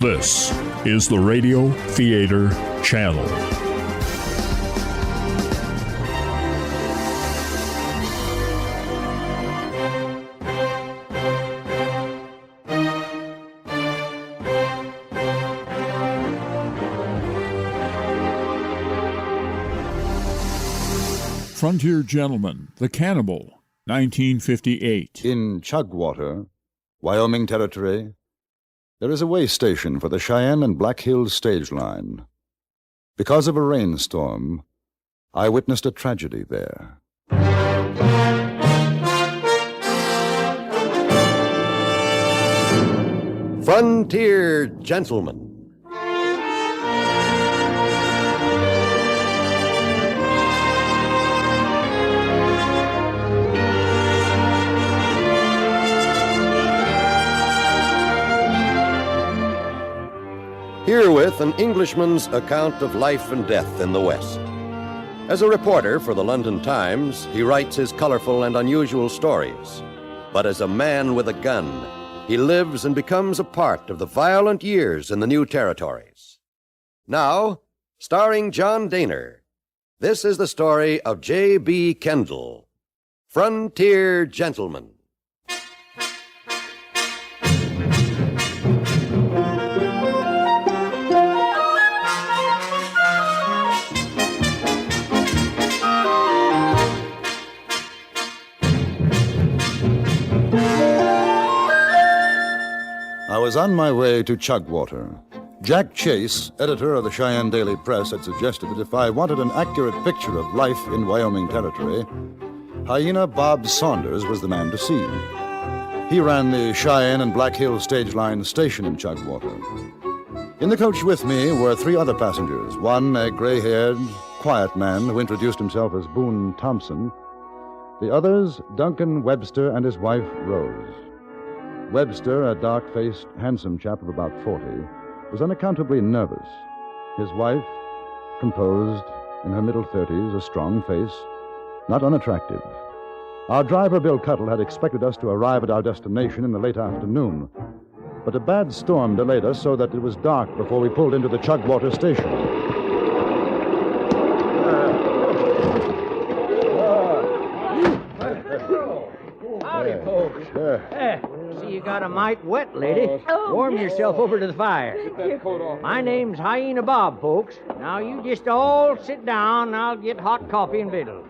This is the Radio Theater Channel. Frontier Gentleman, The Cannibal, 1958. In Chugwater, Wyoming Territory, there is a way station for the Cheyenne and Black Hills stage line. Because of a rainstorm, I witnessed a tragedy there. Frontier Gentleman. Herewith an Englishman's account of life and death in the West. As a reporter for the London Times, he writes his colorful and unusual stories. But as a man with a gun, he lives and becomes a part of the violent years in the new territories. Now, starring John Dehner, this is the story of J.B. Kendall, Frontier Gentleman. I was on my way to Chugwater. Jack Chase, editor of the Cheyenne Daily Press, had suggested that if I wanted an accurate picture of life in Wyoming Territory, Hyena Bob Saunders was the man to see. He ran the Cheyenne and Black Hills stage line station in Chugwater. In the coach with me were three other passengers. One, a gray-haired, quiet man who introduced himself as Boone Thompson. The others, Duncan Webster and his wife, Rose. Webster, a dark-faced, handsome chap of about 40, was unaccountably nervous. His wife, composed, in her middle 30s, a strong face, not unattractive. Our driver, Bill Cuttle, had expected us to arrive at our destination in the late afternoon, but a bad storm delayed us so that it was dark before we pulled into the Chugwater station. Howdy, folks. See, you got a mite wet, lady. Warm yourself over to the fire. My name's Hyena Bob, folks. Now, you just all sit down, and I'll get hot coffee and victuals.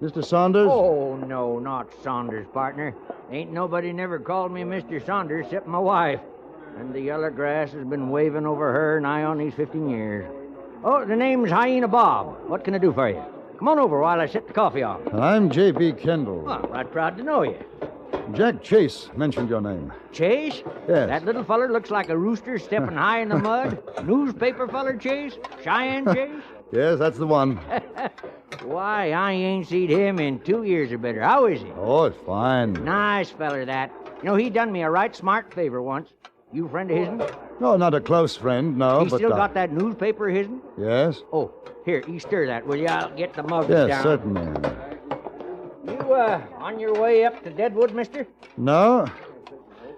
Mr. Saunders? Oh, no, not Saunders, partner. Ain't nobody never called me Mr. Saunders except my wife. And the yeller grass has been waving over her nigh on these 15 years. Oh, the name's Hyena Bob. What can I do for you? Come on over while I set the coffee on. I'm J.B. Kendall. Well, right proud to know you. Jack Chase mentioned your name. Chase? Yes. That little feller looks like a rooster stepping high in the mud. Newspaper feller, Chase? Cheyenne Chase? Yes, that's the one. Why, I ain't seen him in 2 years or better. How is he? Oh, it's fine. Nice feller, that. You know, he done me a right smart favor once. You a friend of his'n? No, not a close friend, no, He but... still got that newspaper of his'n? Yes? Oh, here, you stir that, will you? I'll get the mug Yes, down. certainly. You, on your way up to Deadwood, mister? No.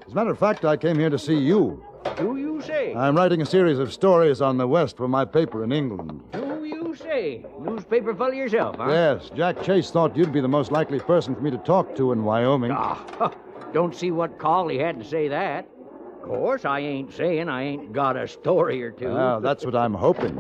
As a matter of fact, I came here to see you. Do you say? I'm writing a series of stories on the West for my paper in England. Do you say? Newspaper feller yourself, huh? Yes, Jack Chase thought you'd be the most likely person for me to talk to in Wyoming. Ah, don't see what call he had to say that. Of course, I ain't saying I ain't got a story or two. Well, that's what I'm hoping.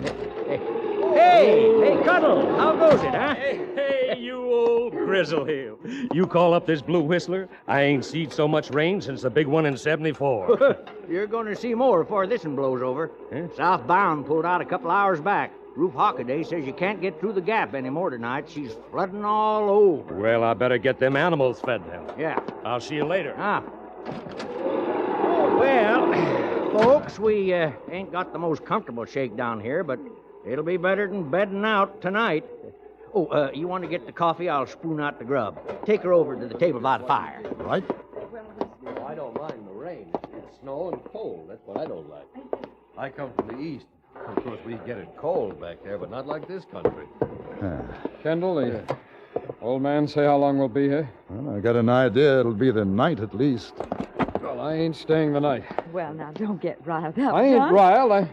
Hey, Cuddle, how goes it, huh? Hey, you old grizzle heel. You call up this blue whistler? I ain't seen so much rain since the big one in 74. You're going to see more before this one blows over. Huh? Southbound pulled out a couple hours back. Ruth Hockaday says you can't get through the gap anymore tonight. She's flooding all over. Well, I better get them animals fed then. Yeah. I'll see you later. Ah. Well, folks, we ain't got the most comfortable shakedown here, but it'll be better than bedding out tonight. Oh, you want to get the coffee? I'll spoon out the grub. Take her over to the table by the fire. Right? Well, I don't mind the rain. It's snow and cold. That's what I don't like. I come from the east. Of course, we get it cold back there, but not like this country. Kendall, the old man say how long we'll be here? Well, I got an idea it'll be the night at least. Well, Well, I ain't staying the night. Well, now, don't get riled up, I ain't John. riled.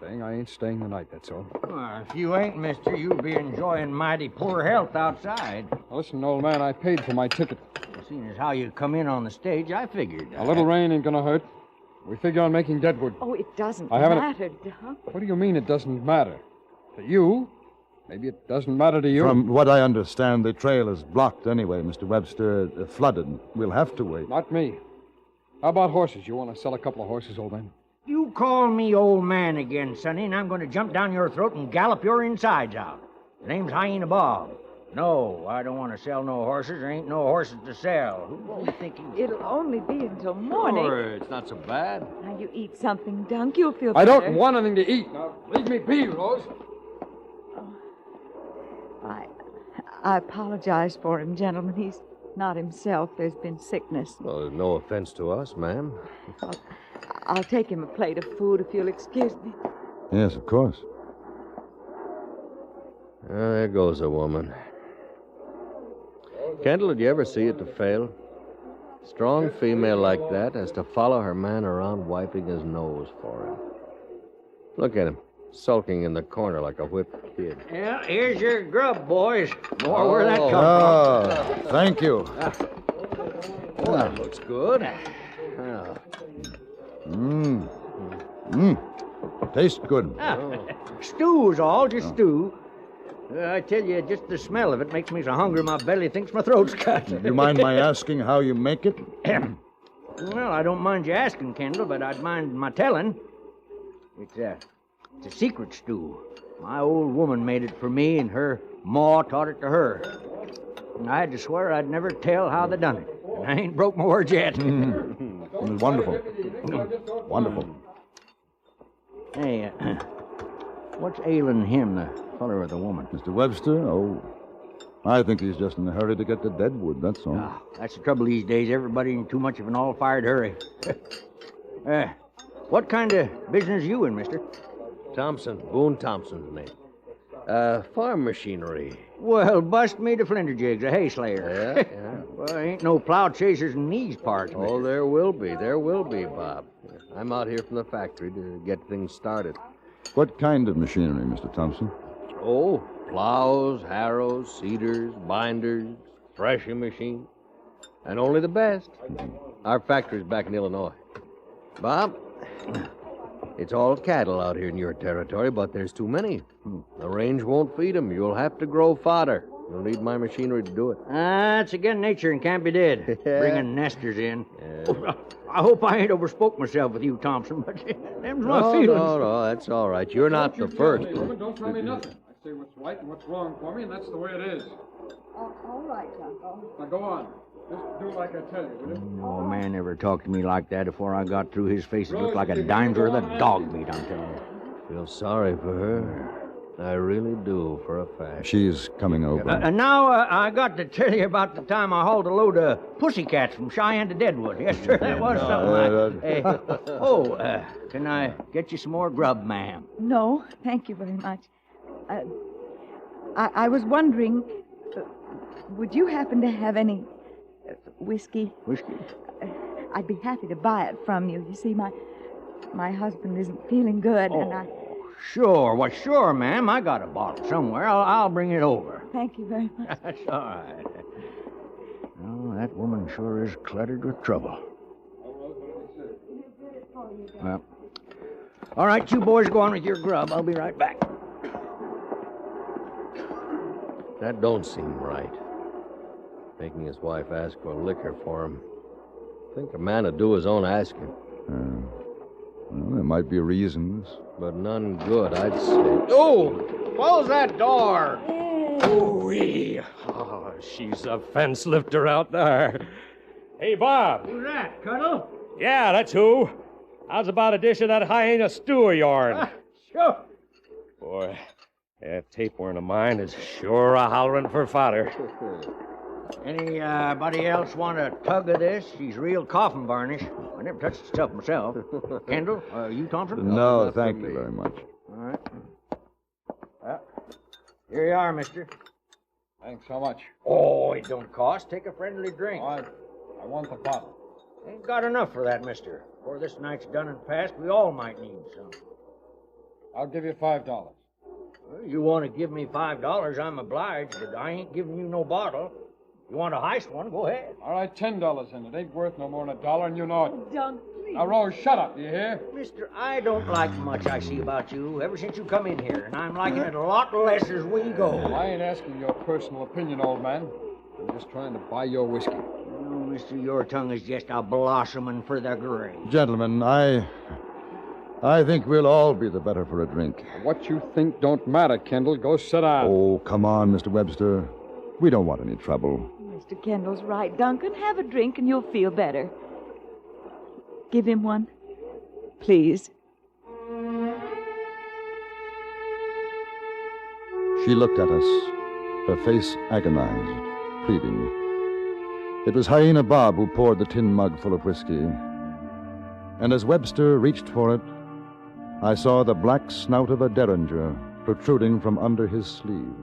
Saying I ain't staying the night, that's all. Well, if you ain't, mister, you'll be enjoying mighty poor health outside. Now, listen, old man, I paid for my ticket. Seeing as how you come in on the stage, I figured. A little rain ain't gonna hurt. We figure on making Deadwood. Oh, it doesn't I haven't- matter, Doc. What do you mean it doesn't matter? To you? Maybe it doesn't matter to you. From what I understand, the trail is blocked anyway, Mr. Webster. Flooded. We'll have to wait. Not me. How about horses? You want to sell a couple of horses, old man? You call me old man again, Sonny, and I'm going to jump down your throat and gallop your insides out. The name's Hyena Bob. No, I don't want to sell no horses. There ain't no horses to sell. Who do you think you... It'll only be until morning. Sure, it's not so bad. Now, you eat something, Dunk. You'll feel I better. don't want anything to eat. Now, leave me be, Rose. I apologize for him, gentlemen. He's not himself. There's been sickness. Well, there's no offense to us, ma'am. I'll take him a plate of food if you'll excuse me. Yes, of course. There goes a woman. Kendall, did you ever see it to fail? Strong female like that has to follow her man around wiping his nose for him. Look at him, sulking in the corner like a whipped kid. Well, here's your grub, boys. More where that come Oh, thank you. Oh, that looks good. Tastes good. from. Stew's all, just stew. I tell you, just the smell of it makes me so hungry my belly thinks my throat's cut. Do you mind my asking how you make it? Well, I don't mind you asking, Kendall, but I'd mind my telling. It's a secret stew. My old woman made it for me, and her ma taught it to her. And I had to swear I'd never tell how they done it. And I ain't broke my words yet. It was wonderful. Wonderful. Hey, what's ailing him, the feller or the woman? Mr. Webster? Oh, I think he's just in a hurry to get to Deadwood, that's all. Ah, that's the trouble these days. Everybody in too much of an all-fired hurry. What kind of business you in, mister? Thompson, Boone Thompson's name. Farm machinery. Well, bust me to flinderjigs, a hay slayer. Yeah. Well, ain't no plow chasers in these parts, mister. Oh, there will be, Bob. I'm out here from the factory to get things started. What kind of machinery, Mr. Thompson? Oh, plows, harrows, seeders, binders, threshing machines, and only the best. Our factory's back in Illinois. Bob, it's all cattle out here in your territory, but there's too many. The range won't feed them. You'll have to grow fodder. You'll need my machinery to do it. That's again nature and can't be did. Bringing nesters in. I hope I ain't overspoke myself with you, Thompson, but them's my feelings. No, that's all right. You're not the first. Woman, don't tell me nothing. I say what's right and what's wrong for me, and that's the way it is. All right, Uncle. Now go on. Just do like I tell you, will you? No man ever talked to me like that before I got through. His face looked like a dime's worth of dog meat, I'm telling you. Feel sorry for her. I really do, for a fact. She's coming over. And now I got to tell you about the time I hauled a load of pussycats from Cheyenne to Deadwood. Yes, sir, that was something like... Can I get you some more grub, ma'am? No, thank you very much. I was wondering, would you happen to have any whiskey? Whiskey? I'd be happy to buy it from you. You see, my husband isn't feeling good, and I... Sure. Well, sure, ma'am. I got a bottle somewhere. I'll bring it over. Thank you very much. That's all right. Oh, that woman sure is cluttered with trouble. Well, all right, you boys go on with your grub. I'll be right back. That don't seem right. Making his wife ask for liquor for him. I think a man would do his own asking. Well, there might be reasons. But none good, I'd say. Oh, close that door. Ooh-wee. Oh, she's a fence lifter out there. Hey, Bob. Who's that, Cuddle? Yeah, that's who. How's about a dish of that hyena stew of yourn? Sure. Boy, that tapeworm of mine is sure a hollering for fodder. Anybody else want a tug of this? She's real coffin varnish. I never touched the stuff myself. Kendall, you Thompson? No, thank you very much. All right. Well, here you are, mister. Thanks so much. Oh, it don't cost. Take a friendly drink. I want the bottle. Ain't got enough for that, mister. Before this night's done and past, we all might need some. I'll give you $5. Well, you want to give me $5, I'm obliged, but I ain't giving you no bottle. You want to heist one, go ahead. All right, $10 in it. Ain't worth no more than $1, and you know it. Dunk, please. Now, Rose, shut up, you hear? Mister, I don't like much I see about you ever since you come in here, and I'm liking it a lot less as we go. I ain't asking your personal opinion, old man. I'm just trying to buy your whiskey. Oh, mister, your tongue is just a blossoming for the grave. Gentlemen, I think we'll all be the better for a drink. What you think don't matter, Kendall. Go sit down. Oh, come on, Mr. Webster. We don't want any trouble. Mr. Kendall's right, Duncan. Have a drink and you'll feel better. Give him one, please. She looked at us, her face agonized, pleading. It was Hyena Bob who poured the tin mug full of whiskey. And as Webster reached for it, I saw the black snout of a derringer protruding from under his sleeve.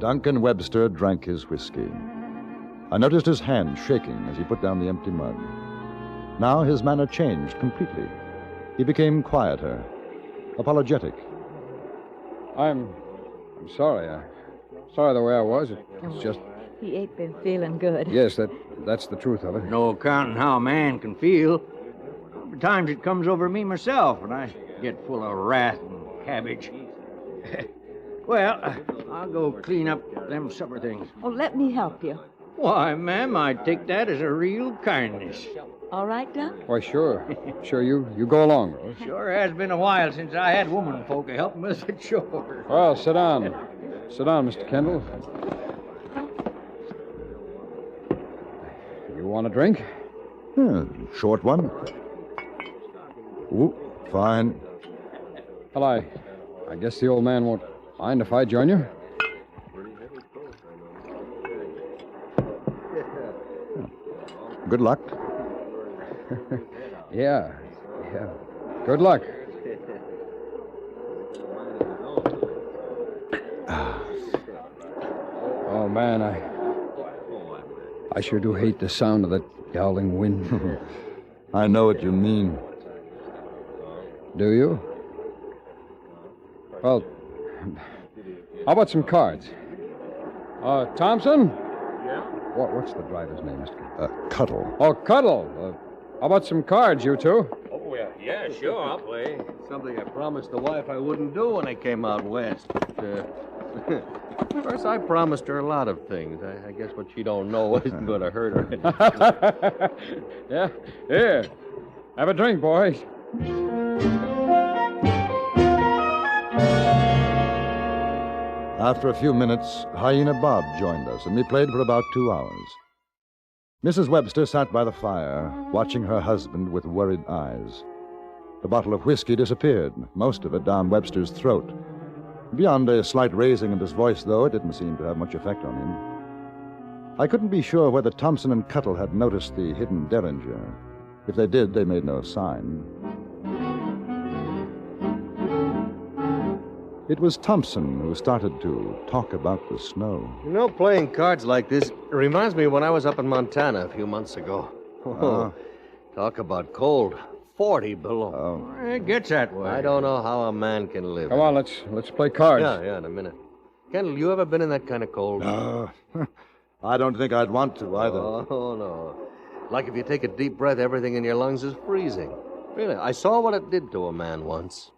Duncan Webster drank his whiskey. I noticed his hand shaking as he put down the empty mug. Now his manner changed completely. He became quieter, apologetic. I'm sorry. I'm sorry the way I was. It's just... He ain't been feeling good. Yes, that's the truth of it. No counting how a man can feel. Times it comes over me myself when I get full of wrath and cabbage. Well, I'll go clean up them supper things. Oh, let me help you. Why, ma'am, I'd take that as a real kindness. All right, Dunk? Why, sure. Sure, you go along, Rose. Sure has been a while since I had woman folk to help me with the chores. Well, sit down. Sit down, Mr. Kendall. You want a drink? Short one. Ooh, fine. Well, I guess the old man won't mind if I join you. Good luck. Yeah. Good luck. Oh, man, I sure do hate the sound of that howling wind. I know what you mean. Do you? Well, how about some cards? Thompson? Yeah? What's the driver's name, Mr. Cuttle. Oh, Cuddle. How about some cards, you two? Oh, yeah, sure, I'll play. Something I promised the wife I wouldn't do when I came out west. But, of course, I promised her a lot of things. I guess what she don't know isn't going to hurt her. Yeah. Here. Have a drink, boys. After a few minutes, Hyena Bob joined us, and we played for about 2 hours. Mrs. Webster sat by the fire, watching her husband with worried eyes. The bottle of whiskey disappeared, most of it down Webster's throat. Beyond a slight raising of his voice, though, it didn't seem to have much effect on him. I couldn't be sure whether Thompson and Cuttle had noticed the hidden derringer. If they did, they made no sign. It was Thompson who started to talk about the snow. You know, playing cards like this reminds me when I was up in Montana a few months ago. Talk about cold. 40 below. It gets that way. I don't know how a man can live. Come on, let's play cards. Yeah, in a minute. Kendall, you ever been in that kind of cold? I don't think I'd want to either. Oh, no. Like if you take a deep breath, everything in your lungs is freezing. Really, I saw what it did to a man once.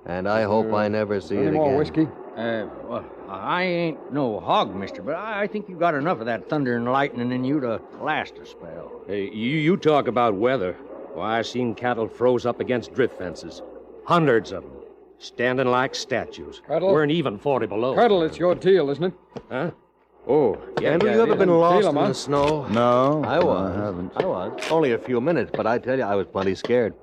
And I hope I never see it Any again. more whiskey? Well, I ain't no hog, mister, but I think you got enough of that thunder and lightning in you to last a spell. Hey, you talk about weather. Why, I seen cattle froze up against drift fences. Hundreds of them. Standing like statues. Cuttle? Weren't even 40 below. Cuttle, it's your deal, isn't it? Huh? Oh, yeah. Kendall, you ever been lost Feel 'em, in huh? the snow? No, I was. I haven't. I was. Only a few minutes, but I tell you, I was plenty scared.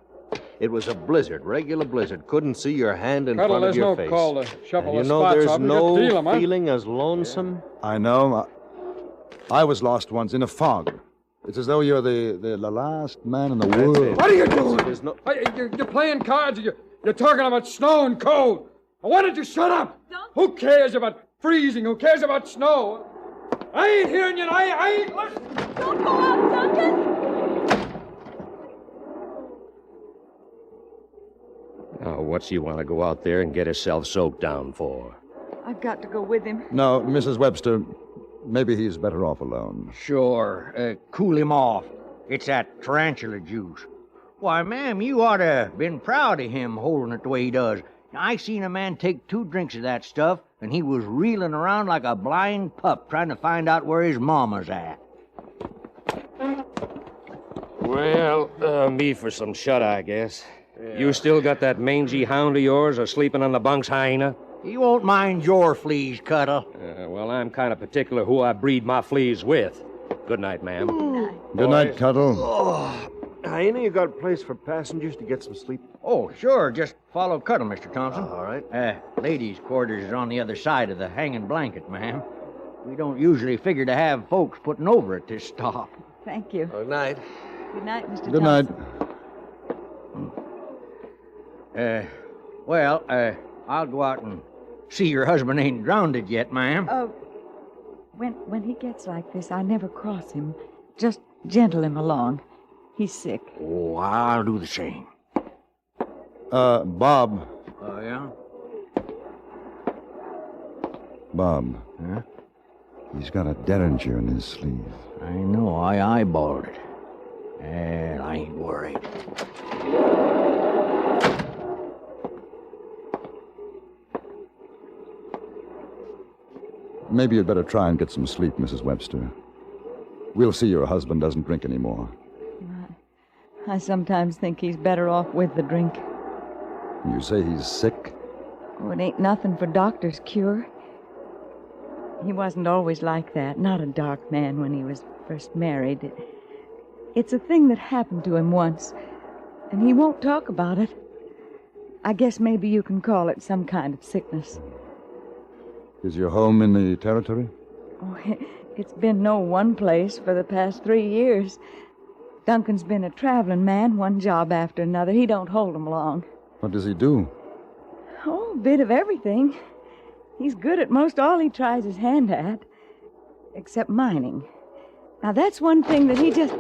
It was a blizzard, regular blizzard. Couldn't see your hand in Cuddle, front of there's your no face. call to shuffle And the spots there's off. You no got to feel 'em, huh? feeling as lonesome. I know. I was lost once in a fog. It's as though you're the last man in the world. What are you doing? There's no... You're playing cards. You're talking about snow and cold. Why don't you shut up? Who cares about freezing? Who cares about snow? I ain't hearing you. I ain't listening. Don't go out, Duncan! Now, what's he want to go out there and get himself soaked down for? I've got to go with him. No, Mrs. Webster, maybe he's better off alone. Sure, cool him off. It's that tarantula juice. Why, ma'am, you ought to been proud of him holding it the way he does. I seen a man take 2 drinks of that stuff, and he was reeling around like a blind pup trying to find out where his mama's at. Well, me for some shut-eye, I guess. You still got that mangy hound of yours sleeping on the bunks, hyena? He won't mind your fleas, Cuddle. Well, I'm kind of particular who I breed my fleas with. Good night, ma'am. Good night, Cuddle. Hyena, you got a place for passengers to get some sleep? Oh, sure. Just follow Cuddle, Mr. Thompson. All right. Ladies' quarters is on the other side of the hanging blanket, ma'am. We don't usually figure to have folks putting over at this stop. Thank you. Good night. Good night, Mr. Good night. Thompson. I'll go out and see your husband ain't drowned yet, ma'am. When he gets like this, I never cross him. Just gentle him along. He's sick. Oh, I'll do the same. Bob. Oh, yeah? Bob. Huh? He's got a derringer in his sleeve. I know. I eyeballed it. And I ain't worried. Maybe you'd better try and get some sleep, Mrs. Webster. We'll see your husband doesn't drink anymore. I sometimes think he's better off with the drink. You say he's sick? Oh, it ain't nothing for doctor's cure. He wasn't always like that. Not a dark man when he was first married. It's a thing that happened to him once, and he won't talk about it. I guess maybe you can call it some kind of sickness. Is your home in the territory? Oh, it's been no one place for the past 3 years. Duncan's been a traveling man, one job after another. He don't hold 'em long. What does he do? Oh, a bit of everything. He's good at most all he tries his hand at, except mining. Now, that's one thing that he just...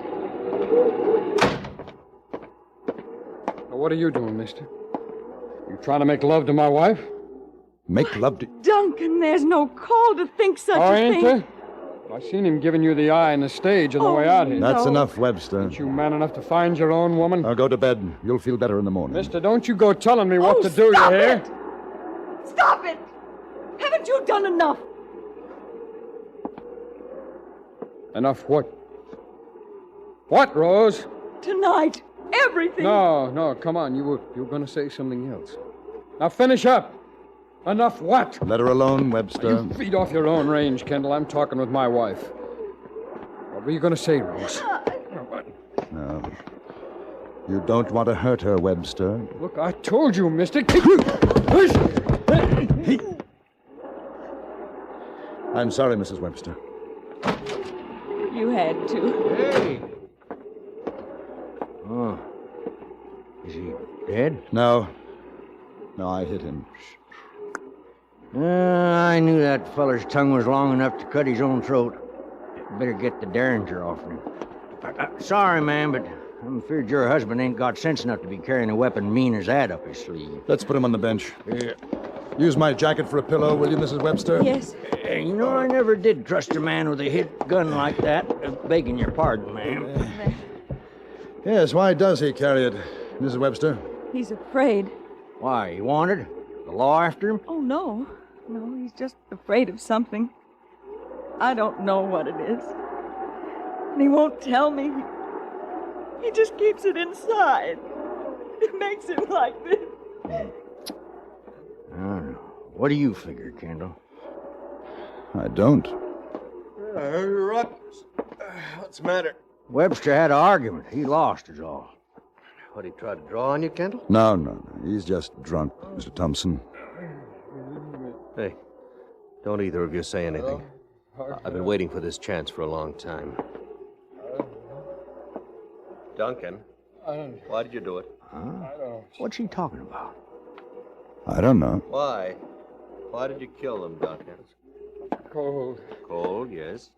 Now, what are you doing, mister? You trying to make love to my wife? Make love to... Duncan, there's no call to think such Oh, a ain't thing. there? I seen him giving you the eye on the stage on the way out here. That's No. enough, Webster. Aren't you man enough to find your own woman? Now go to bed. You'll feel better in the morning. Mister, don't you go telling me what Oh, to do, you stop hear? it! Stop it! Haven't you done enough? Enough what? What, Rose? Tonight, everything. No, come on. You were going to say something else. Now finish up. Enough what? Let her alone, Webster. You feed off your own range, Kendall. I'm talking with my wife. What were you going to say, Rose? No. You don't want to hurt her, Webster. Look, I told you, mister. I'm sorry, Mrs. Webster. You had to. Hey! Oh. Is he dead? No, I hit him. I knew that feller's tongue was long enough to cut his own throat. Better get the derringer off him. Sorry, ma'am, but I'm afraid your husband ain't got sense enough to be carrying a weapon mean as that up his sleeve. Let's put him on the bench. Use my jacket for a pillow, will you, Mrs. Webster? Yes. You know, I never did trust a man with a hit gun like that. Begging your pardon, ma'am. Yes, why does he carry it, Mrs. Webster? He's afraid. Why, he wanted? The law after him? Oh, no. No, he's just afraid of something. I don't know what it is. And he won't tell me. He just keeps it inside. It makes him like this. I don't know. What do you figure, Kendall? I don't. What's the matter? Webster had an argument. He lost, is all. What, he tried to draw on you, Kendall? No. He's just drunk, Mr. Thompson. Hey, don't either of you say anything. I've been waiting for this chance for a long time. Duncan, why did you do it? What's he talking about? I don't know. Why? Why did you kill them, Duncan? Cold. Cold, yes.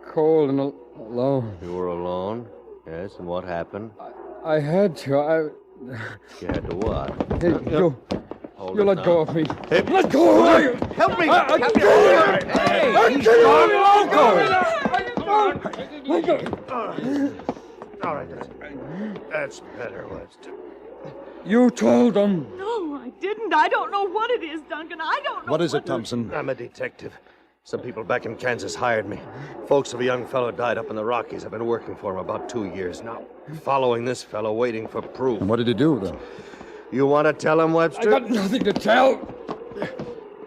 Cold and alone. You were alone, yes, and what happened? I had to. You had to what? Hey, you Hold you it let now. go of me. Let go of me! Help me! Let go! All right, that's better, Webster. You told them. No, I didn't. I don't know what it is, Duncan. I don't know. What is it, Thompson? I'm a detective. Some people back in Kansas hired me. Folks of a young fellow died up in the Rockies. I've been working for him about 2 years now. Following this fellow, waiting for proof. And what did he do, though? You want to tell him, I Webster? got nothing to tell.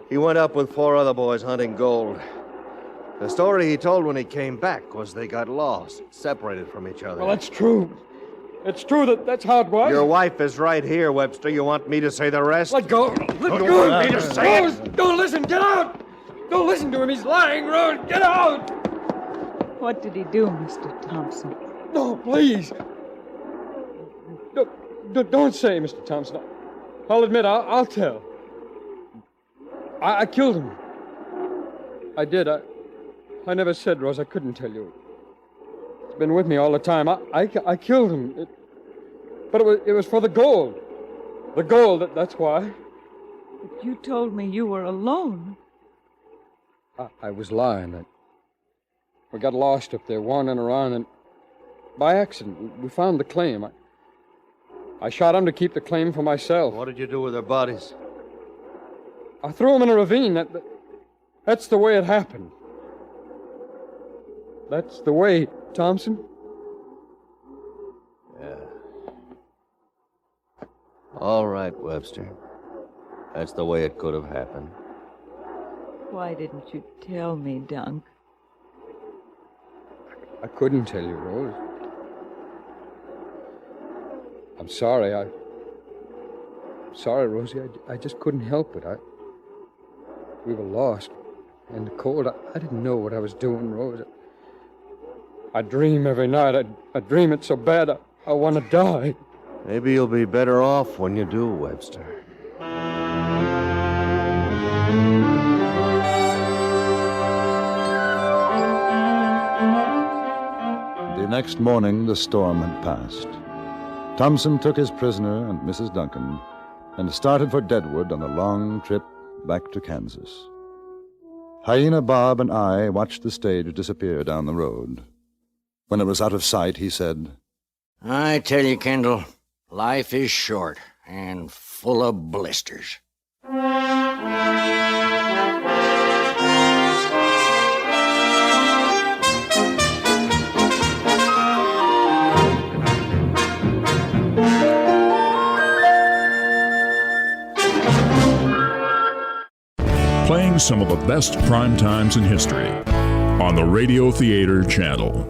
He went up with 4 other boys hunting gold. The story he told when he came back was they got lost, separated from each other. Well, that's true. It's true that's how it was. Your wife is right here, Webster. You want me to say the rest? Let go. Let go of me to say it. Don't listen. Get out. Don't listen to him. He's lying, Rose. Get out. What did he do, Mr. Thompson? No, please. Don't say, Mr. Thompson. I'll admit, I'll tell. I killed him. I did. I never said, Rose, I couldn't tell you. It's been with me all the time. I killed him. But it was for the gold. The gold, that's why. But you told me you were alone. I was lying. We got lost up there, wandering around, and by accident, we found the claim. I shot him to keep the claim for myself. What did you do with their bodies? I threw him in a ravine. That's the way it happened. That's the way, Thompson. Yeah. All right, Webster. That's the way it could have happened. Why didn't you tell me, Dunk? I couldn't tell you, Rose. I'm sorry. I'm sorry, Rosie. I just couldn't help it. We were lost. In the cold, I didn't know what I was doing, Rose. I dream every night. I dream it so bad I want to die. Maybe you'll be better off when you do, Webster. The next morning, the storm had passed. Thompson took his prisoner and Mrs. Duncan and started for Deadwood on a long trip back to Kansas. Hyena Bob and I watched the stage disappear down the road. When it was out of sight, he said, I tell you, Kendall, life is short and full of blisters. Playing some of the best prime times in history on the Radio Theater channel.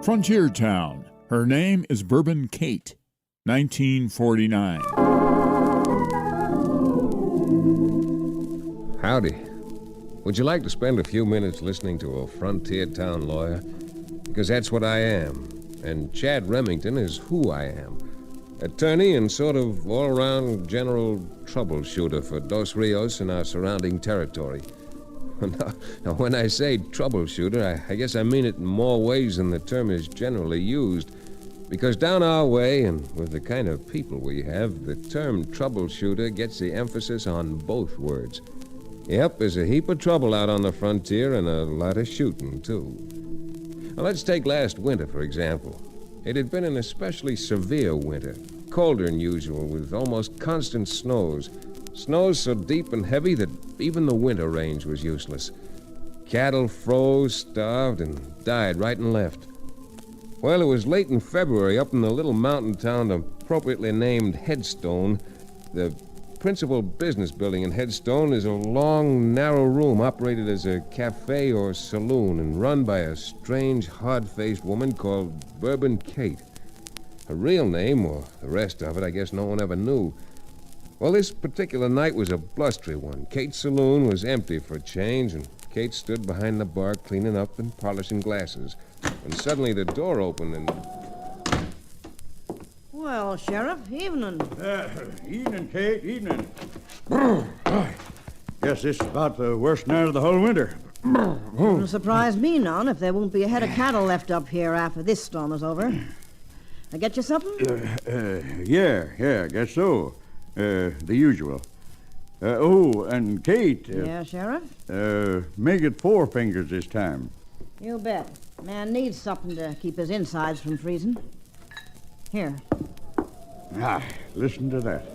Frontier Town. Her name is Bourbon Kate. 1949. Howdy. Would you like to spend a few minutes listening to a frontier town lawyer? Because that's what I am. And Chad Remington is who I am. Attorney and sort of all-around general troubleshooter for Dos Rios and our surrounding territory. Now, when I say troubleshooter, I guess I mean it in more ways than the term is generally used. Because down our way, and with the kind of people we have, the term troubleshooter gets the emphasis on both words. Yep, there's a heap of trouble out on the frontier and a lot of shooting, too. Now, let's take last winter, for example. It had been an especially severe winter, colder than usual, with almost constant snows. Snows so deep and heavy that even the winter range was useless. Cattle froze, starved, and died right and left. Well, it was late in February up in the little mountain town appropriately named Headstone. The principal business building in Headstone is a long, narrow room operated as a cafe or saloon and run by a strange, hard-faced woman called Bourbon Kate. Her real name, or the rest of it, I guess no one ever knew. Well, this particular night was a blustery one. Kate's saloon was empty for a change, and Kate stood behind the bar cleaning up and polishing glasses. And suddenly the door opened and... Well, Sheriff, evening. Evening, Kate, evening. Guess this is about the worst night of the whole winter. Wouldn't surprise me none if there won't be a head of cattle left up here after this storm is over. I get you something? Yeah, I guess so. The usual. And Kate. Yeah, Sheriff? Make it 4 fingers this time. You bet. Man needs something to keep his insides from freezing. Here. Listen to that.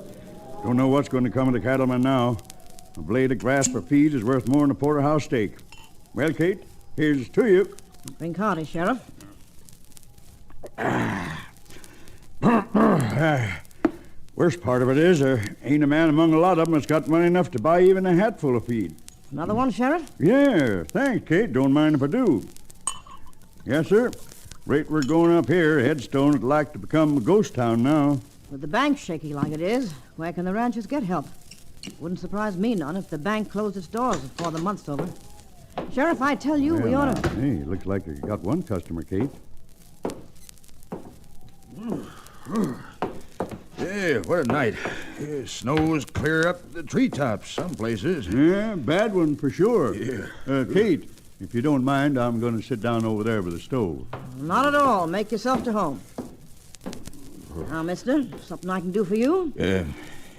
Don't know what's going to come of the cattleman now. A blade of grass for feed is worth more than a porterhouse steak. Well, Kate, here's to you. Drink hearty, Sheriff. Worst part of it is there ain't a man among a lot of them that's got money enough to buy even a hatful of feed. Another one, Sheriff? Yeah, thanks, Kate. Don't mind if I do. Yes, sir. Rate we're going up here, Headstone would like to become a ghost town now. With the bank shaky like it is, where can the ranchers get help? Wouldn't surprise me none if the bank closed its doors before the month's over. Sheriff, I tell you, we ought to... Hey, looks like you got one customer, Kate. Yeah, what a night. Snow's clear up the treetops some places. Yeah, bad one for sure. Yeah. Kate, if you don't mind, I'm going to sit down over there by the stove. Not at all. Make yourself to home. Now, mister, something I can do for you?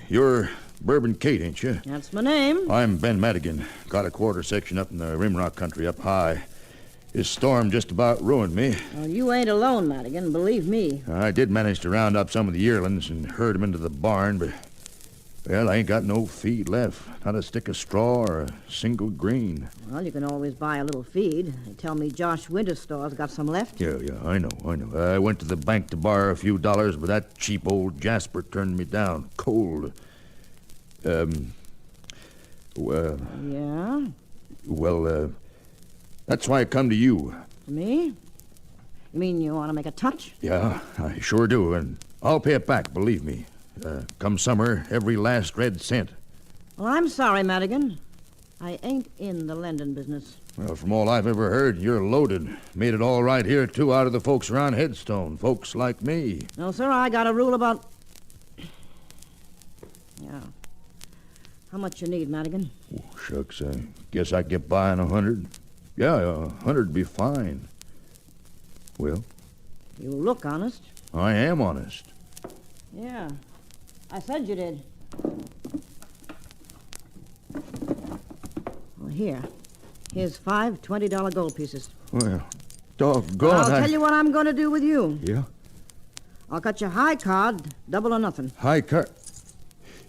You're Bourbon Kate, ain't you? That's my name. I'm Ben Madigan. Got a quarter section up in the Rimrock country up high. This storm just about ruined me. Well, you ain't alone, Madigan, believe me. I did manage to round up some of the yearlings and herd them into the barn, but, well, I ain't got no feed left. Not a stick of straw or a single grain. Well, you can always buy a little feed. They tell me Josh Winter's store's got some left. Yeah, I know. I went to the bank to borrow a few dollars, but that cheap old Jasper turned me down. Cold. Well... Yeah? Well, that's why I come to you. Me? You mean you want to make a touch? Yeah, I sure do, and I'll pay it back, believe me. Come summer, every last red cent. Well, I'm sorry, Madigan. I ain't in the lending business. Well, from all I've ever heard, you're loaded. Made it all right here, too, out of the folks around Headstone. Folks like me. No, sir, I got a rule about... Yeah. How much you need, Madigan? Oh, shucks, I guess I get by on 100. Yeah, 100'd be fine. Well? You look honest. I am honest. Yeah. I said you did. Well, here's 5 $20 gold pieces. Well, doggone. I'll tell you what I'm going to do with you. Yeah? I'll cut you high card, double or nothing. High card?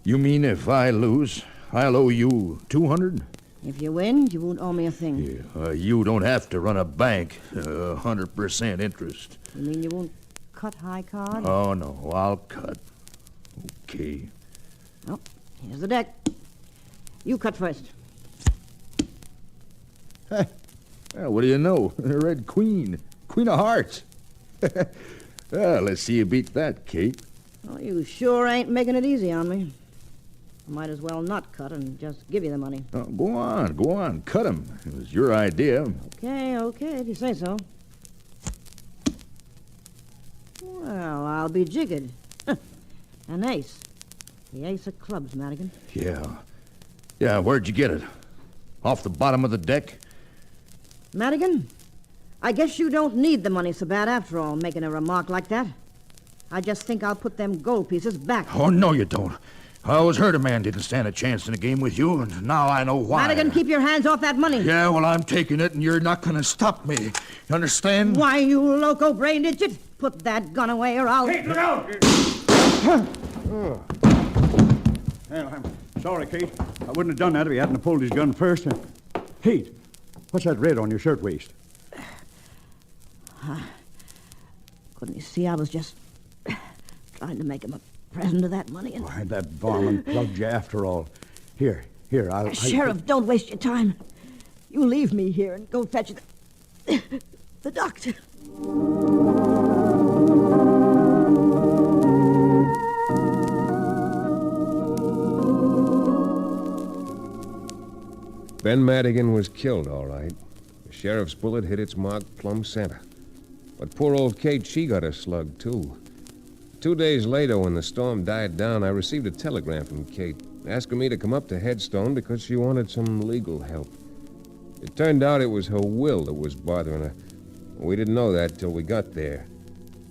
You mean if I lose, I'll owe you 200? If you win, you won't owe me a thing. Yeah, you don't have to run a bank. 100% interest. You mean you won't cut high card? Oh, no, I'll cut. Okay. Oh, here's the deck. You cut first. Well, what do you know? Red Queen. Queen of Hearts. Well, let's see you beat that, Kate. Oh, you sure ain't making it easy on me. I might as well not cut and just give you the money. Oh, go on. Cut him. It was your idea. Okay, if you say so. Well, I'll be jiggered. An ace. The ace of clubs, Madigan. Yeah, where'd you get it? Off the bottom of the deck? Madigan, I guess you don't need the money so bad after all, making a remark like that. I just think I'll put them gold pieces back. Oh, no, you don't. I always heard a man didn't stand a chance in a game with you, and now I know why. Madigan, keep your hands off that money. Yeah, well, I'm taking it, and you're not going to stop me. You understand? Why, you loco-brained idiot. Put that gun away or I'll... Hey, look out! Well, I'm sorry, Kate. I wouldn't have done that if he hadn't pulled his gun first. Kate, what's that red on your shirtwaist? Couldn't you see I was just trying to make him a present of that money and... Why, that varmint plugged you after all. Here, I'll... Sheriff, don't waste your time. You leave me here and go fetch the doctor. Ben Madigan was killed, all right. The sheriff's bullet hit its mark plumb center. But poor old Kate, she got a slug, too. 2 days later, when the storm died down, I received a telegram from Kate asking me to come up to Headstone because she wanted some legal help. It turned out it was her will that was bothering her. We didn't know that till we got there.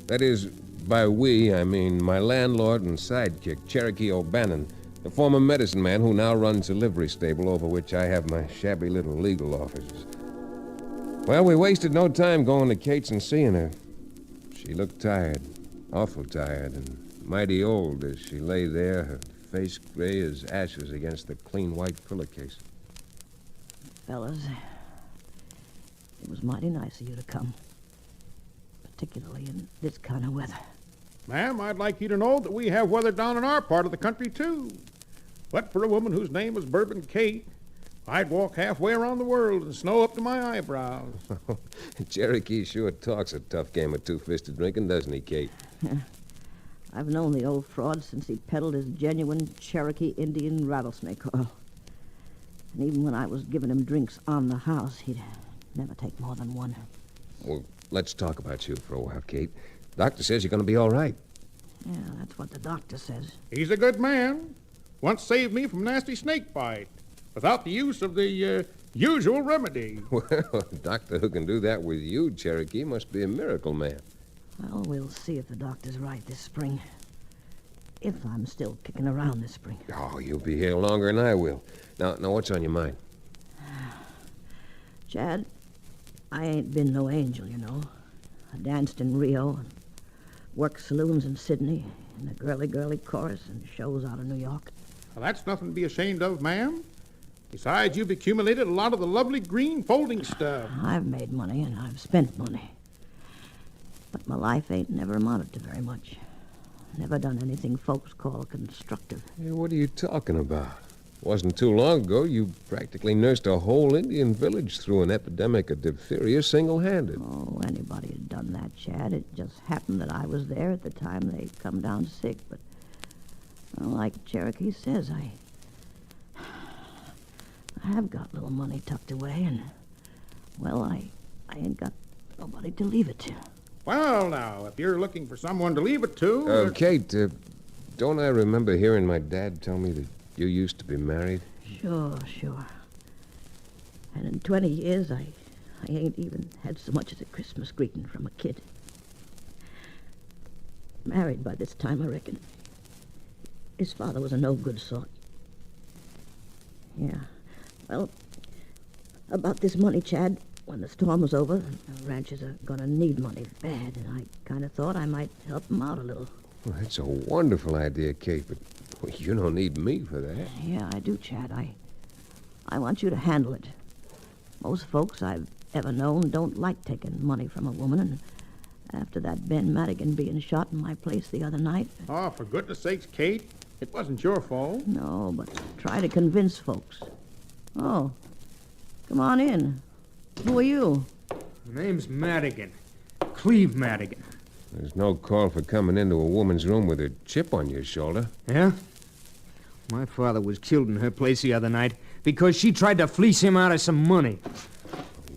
That is, by we, I mean my landlord and sidekick, Cherokee O'Bannon, the former medicine man who now runs a livery stable over which I have my shabby little legal offices. Well, we wasted no time going to Kate's and seeing her. She looked tired, awful tired, and mighty old as she lay there, her face gray as ashes against the clean white pillowcase. Fellas, it was mighty nice of you to come, particularly in this kind of weather. Ma'am, I'd like you to know that we have weather down in our part of the country, too. But for a woman whose name was Bourbon Kate, I'd walk halfway around the world and snow up to my eyebrows. Cherokee sure talks a tough game of two-fisted drinking, doesn't he, Kate? I've known the old fraud since he peddled his genuine Cherokee Indian rattlesnake oil. And even when I was giving him drinks on the house, he'd never take more than one. Well, let's talk about you for a while, Kate. Doctor says you're going to be all right. Yeah, that's what the doctor says. He's a good man. Once saved me from a nasty snake bite without the use of the usual remedy. Well, a doctor who can do that with you, Cherokee, must be a miracle man. Well, we'll see if the doctor's right this spring. If I'm still kicking around this spring. Oh, you'll be here longer than I will. Now, what's on your mind? Chad, I ain't been no angel, you know. I danced in Rio and worked saloons in Sydney, and a girly chorus and shows out of New York. Well, that's nothing to be ashamed of, ma'am. Besides, you've accumulated a lot of the lovely green folding stuff. I've made money and I've spent money. But my life ain't never amounted to very much. Never done anything folks call constructive. Hey, what are you talking about? Wasn't too long ago you practically nursed a whole Indian village through an epidemic of diphtheria single-handed. Oh, anybody had done that, Chad. It just happened that I was there at the time they come down sick. But, well, like Cherokee says, I have got a little money tucked away, and, well, I ain't got nobody to leave it to. Well, now, if you're looking for someone to leave it to... Kate, don't I remember hearing my dad tell me that you used to be married? Sure. And in 20 years, I ain't even had so much as a Christmas greeting from a kid. Married by this time, I reckon. His father was a no-good sort. Yeah. Well, about this money, Chad, when the storm was over, the ranchers are going to need money bad, and I kind of thought I might help them out a little. Well, that's a wonderful idea, Kate, but you don't need me for that. Yeah, I do, Chad. I want you to handle it. Most folks I've ever known don't like taking money from a woman, and after that Ben Madigan being shot in my place the other night... Oh, for goodness sakes, Kate. It wasn't your fault. No, but try to convince folks. Oh, come on in. Who are you? My name's Madigan. Cleve Madigan. There's no call for coming into a woman's room with a chip on your shoulder. Yeah? My father was killed in her place the other night because she tried to fleece him out of some money.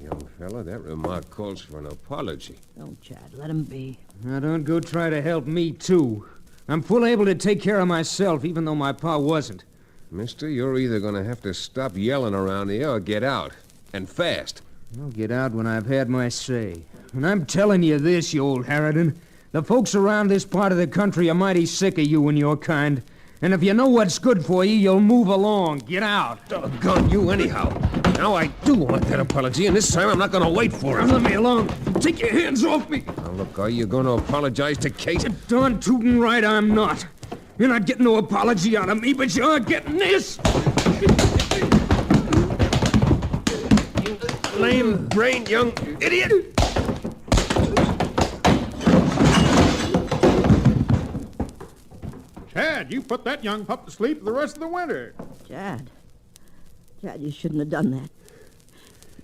Young fella, that remark calls for an apology. Don't, Chad. Let him be. Now, don't go try to help me, too. I'm full able to take care of myself, even though my pa wasn't. Mister, you're either going to have to stop yelling around here or get out. And fast. I'll get out when I've had my say. And I'm telling you this, you old harridan. The folks around this part of the country are mighty sick of you and your kind. And if you know what's good for you, you'll move along. Get out. Doggone you anyhow. Now I do want that apology, and this time I'm not going to wait for it. Now, let me alone. Take your hands off me. Now, look, are you going to apologize to Kate? You're darn tootin' right I'm not. You're not getting no apology out of me, but you're getting this. You lame-brained young idiot. Chad, you put that young pup to sleep for the rest of the winter. Chad, you shouldn't have done that.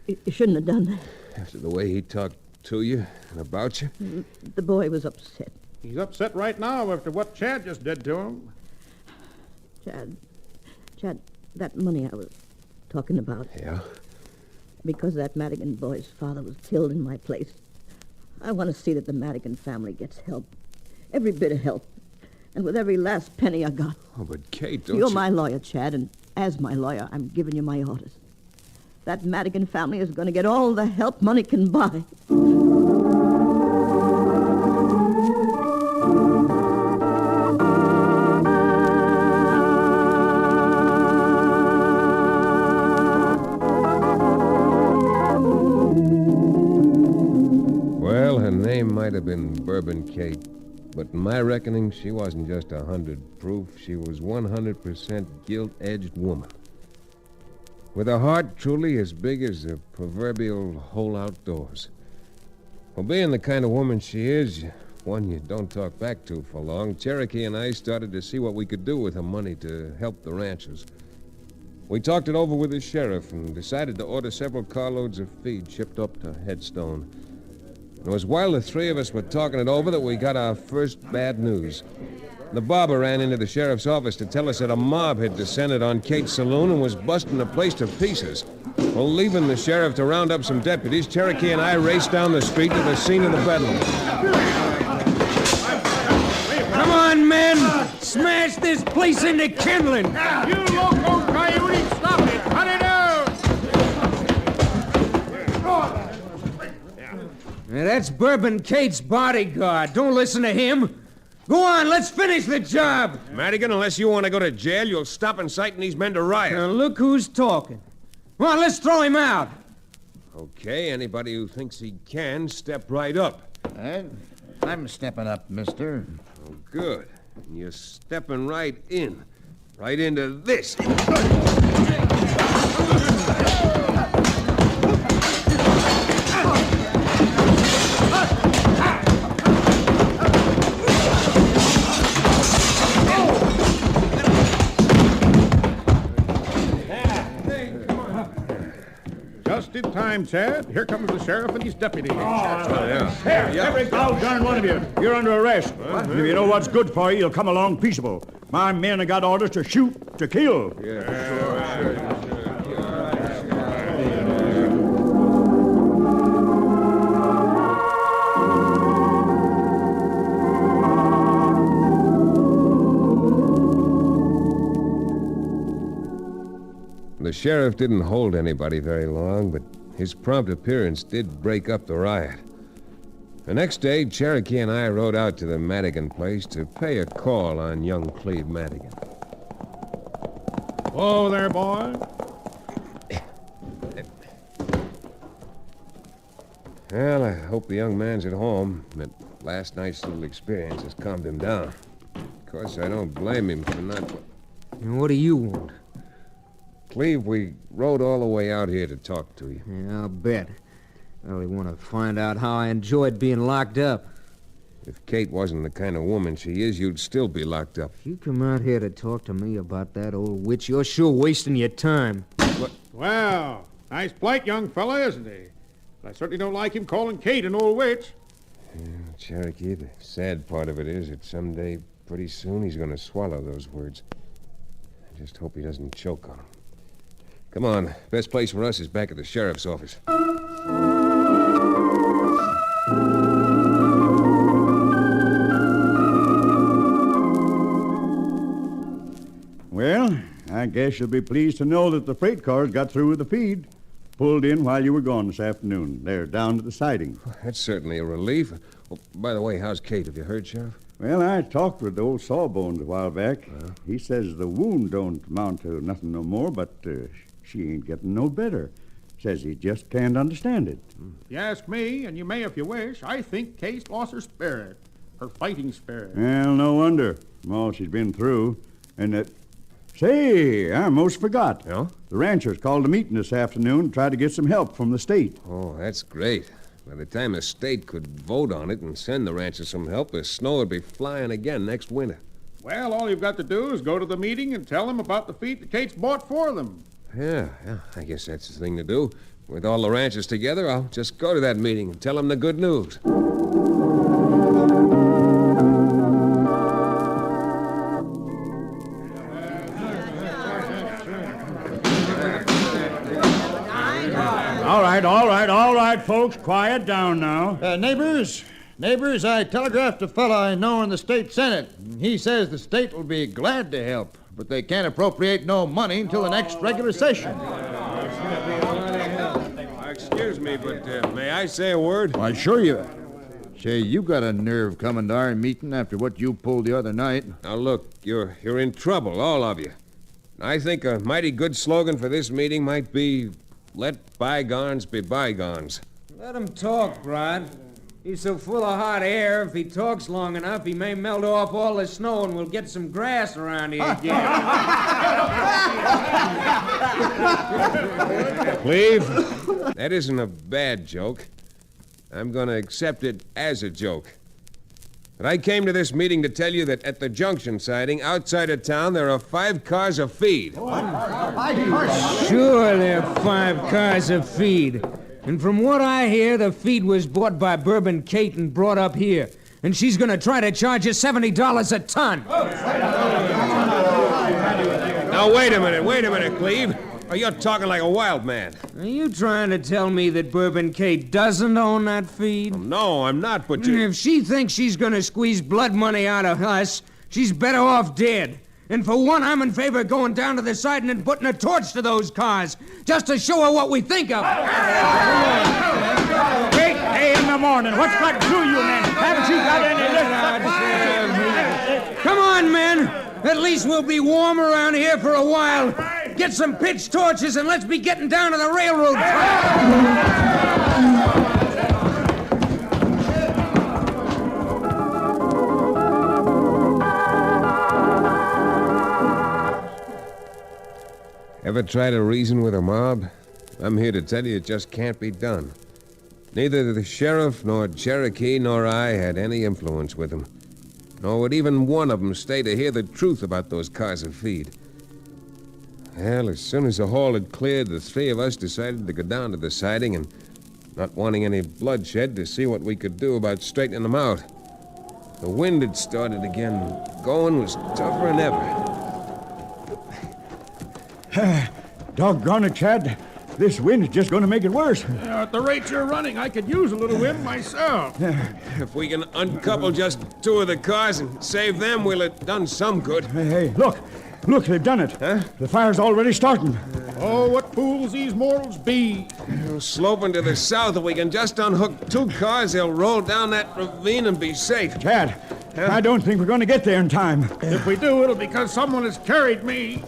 You shouldn't have done that. After the way he talked to you and about you? The boy was upset. He's upset right now after what Chad just did to him. Chad, that money I was talking about. Yeah? Because that Madigan boy's father was killed in my place. I want to see that the Madigan family gets help. Every bit of help. And with every last penny I got. Oh, but Kate, don't You're you... my lawyer, Chad, and as my lawyer, I'm giving you my orders. That Madigan family is going to get all the help money can buy. Well, her name might have been Bourbon Kate, but in my reckoning, she wasn't just 100 proof. She was 100% gilt-edged woman. With a heart truly as big as the proverbial whole outdoors. Well, being the kind of woman she is, one you don't talk back to for long, Cherokee and I started to see what we could do with her money to help the ranchers. We talked it over with the sheriff and decided to order several carloads of feed shipped up to Headstone. It was while the three of us were talking it over that we got our first bad news. The barber ran into the sheriff's office to tell us that a mob had descended on Kate's saloon and was busting the place to pieces. Well, leaving the sheriff to round up some deputies, Cherokee and I raced down the street to the scene of the bedlam. Come on, men! Smash this place into kindling! You loco coyote, stop it! Cut it out! Now, that's Bourbon Kate's bodyguard. Don't listen to him. Go on, let's finish the job. Madigan, unless you want to go to jail, you'll stop inciting these men to riot. Now, look who's talking. Come on, let's throw him out. Okay, anybody who thinks he can, step right up. I'm stepping up, mister. Oh, good. And you're stepping right in. Right into this. Just in time, Chad. Here comes the sheriff and his deputy. Here, every doggone one of you. You're under arrest. If you know what's good for you, you'll come along peaceable. My men have got orders to shoot, to kill. The sheriff didn't hold anybody very long, but his prompt appearance did break up the riot. The next day, Cherokee and I rode out to the Madigan place to pay a call on young Cleve Madigan. Whoa there, boy. Well, I hope the young man's at home, but last night's little experience has calmed him down. Of course, I don't blame him for not... And what do you want? Cleve, we rode all the way out here to talk to you. Yeah, I'll bet. I really want to find out how I enjoyed being locked up. If Kate wasn't the kind of woman she is, you'd still be locked up. If you come out here to talk to me about that old witch, you're sure wasting your time. What? Well, nice plight, young fella, isn't he? I certainly don't like him calling Kate an old witch. Yeah, Cherokee, the sad part of it is that someday, pretty soon, he's going to swallow those words. I just hope he doesn't choke on them. Come on. Best place for us is back at the sheriff's office. Well, I guess you'll be pleased to know that the freight cars got through with the feed. Pulled in while you were gone this afternoon. They're down at the siding. That's certainly a relief. Oh, by the way, how's Kate? Have you heard, Sheriff? Well, I talked with the old Sawbones a while back. He says the wound don't amount to nothing no more, but she ain't getting no better. Says he just can't understand it. If you ask me, and you may if you wish, I think Kate's lost her spirit. Her fighting spirit. Well, no wonder. All she's been through. And that... Say, I almost forgot. Yeah? The ranchers called a meeting this afternoon to try to get some help from the state. Oh, that's great. By the time the state could vote on it and send the ranchers some help, the snow would be flying again next winter. Well, all you've got to do is go to the meeting and tell them about the feed that Kate's bought for them. Yeah, I guess that's the thing to do. With all the ranchers together, I'll just go to that meeting and tell them the good news. All right, folks. Quiet down now. Neighbors, I telegraphed a fella I know in the state senate. He says the state will be glad to help, but they can't appropriate no money until the next regular session. Excuse me, but may I say a word? Why, sure you... Say, you got a nerve coming to our meeting after what you pulled the other night. Now, look, you're in trouble, all of you. I think a mighty good slogan for this meeting might be, let bygones be bygones. Let him talk, Rod. He's so full of hot air, if he talks long enough, he may melt off all the snow and we'll get some grass around here again. Cleve, that isn't a bad joke. I'm going to accept it as a joke. But I came to this meeting to tell you that at the Junction siding outside of town, there are 5 cars of feed. Sure, there are 5 cars of feed. And from what I hear, the feed was bought by Bourbon Kate and brought up here. And she's going to try to charge us $70 a ton. Now, wait a minute, Cleve. Oh, you're talking like a wild man. Are you trying to tell me that Bourbon Kate doesn't own that feed? No, I'm not, but you... If she thinks she's going to squeeze blood money out of us, she's better off dead. And for one, I'm in favor of going down to the siding and putting a torch to those cars, just to show her what we think of her. 8 a.m. in the morning. What's got to you, men? Haven't you got any... Come on, men. At least we'll be warm around here for a while. Get some pitch torches and let's be getting down to the railroad track. Ever try to reason with a mob? I'm here to tell you it just can't be done. Neither the sheriff nor Cherokee nor I had any influence with them. Nor would even one of them stay to hear the truth about those cars of feed. Well, as soon as the hall had cleared, the 3 of us decided to go down to the siding and, not wanting any bloodshed, to see what we could do about straightening them out. The wind had started again. Going was tougher than ever. Doggone it, Chad. This wind's just going to make it worse. At the rate you're running, I could use a little wind myself. If we can uncouple just 2 of the cars and save them, we'll have done some good. Hey, look. Look, they've done it. Huh? The fire's already starting. Oh, what fools these mortals be. Sloping to the south, if we can just unhook 2 cars, they'll roll down that ravine and be safe. Chad, huh? I don't think we're going to get there in time. If we do, it'll be because someone has carried me.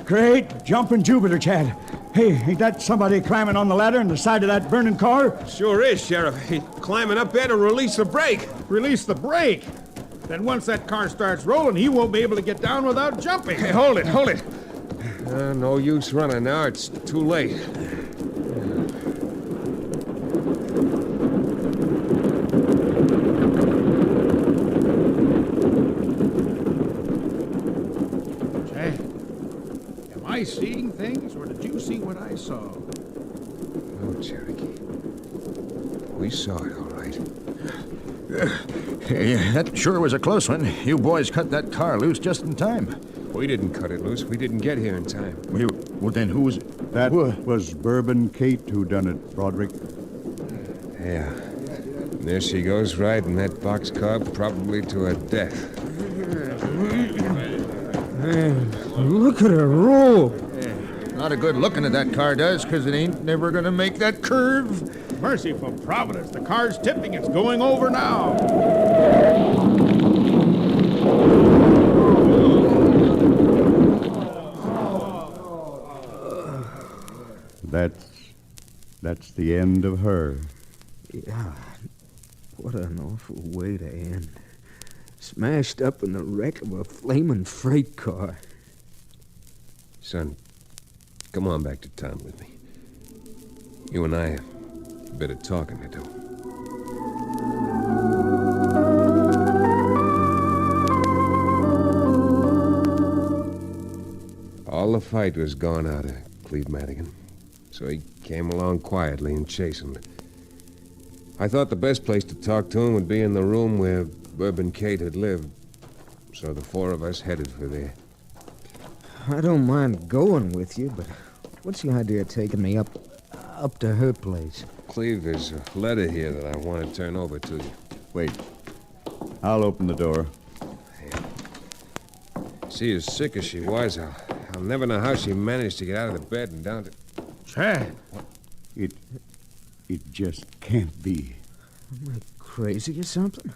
Great jumping Jupiter, Chad. Hey, ain't that somebody climbing on the ladder on the side of that burning car? Sure is, Sheriff. He's climbing up there to release the brake. Release the brake? Then once that car starts rolling, he won't be able to get down without jumping. Hey, hold it. No use running now. It's too late. Chad, am I seeing things, or did you see what I saw? Oh, Cherokee. We saw it, all right. Yeah, that sure was a close one. You boys cut that car loose just in time. We didn't cut it loose. We didn't get here in time. Well, then who was it? That was Bourbon Kate who done it, Broderick. Yeah. And there she goes riding that boxcar, probably to her death. Look at her roll. Not a good looking at that car does, because it ain't never going to make that curve. Merciful Providence, the car's tipping. It's going over now. That's the end of her. Yeah, what an awful way to end. Smashed up in the wreck of a flaming freight car. Son, come on back to town with me. You and I have a bit of talking to do. fight was gone out of Cleve Madigan, so he came along quietly and chastened. I thought the best place to talk to him would be in the room where Bourbon Kate had lived, so the four of us headed for there. I don't mind going with you, but what's the idea of taking me up to her place? Cleve, there's a letter here that I want to turn over to you. Wait. I'll open the door. See, as sick as she was, I'll never know how she managed to get out of the bed and down to... Chad. It just can't be. Am I crazy or something?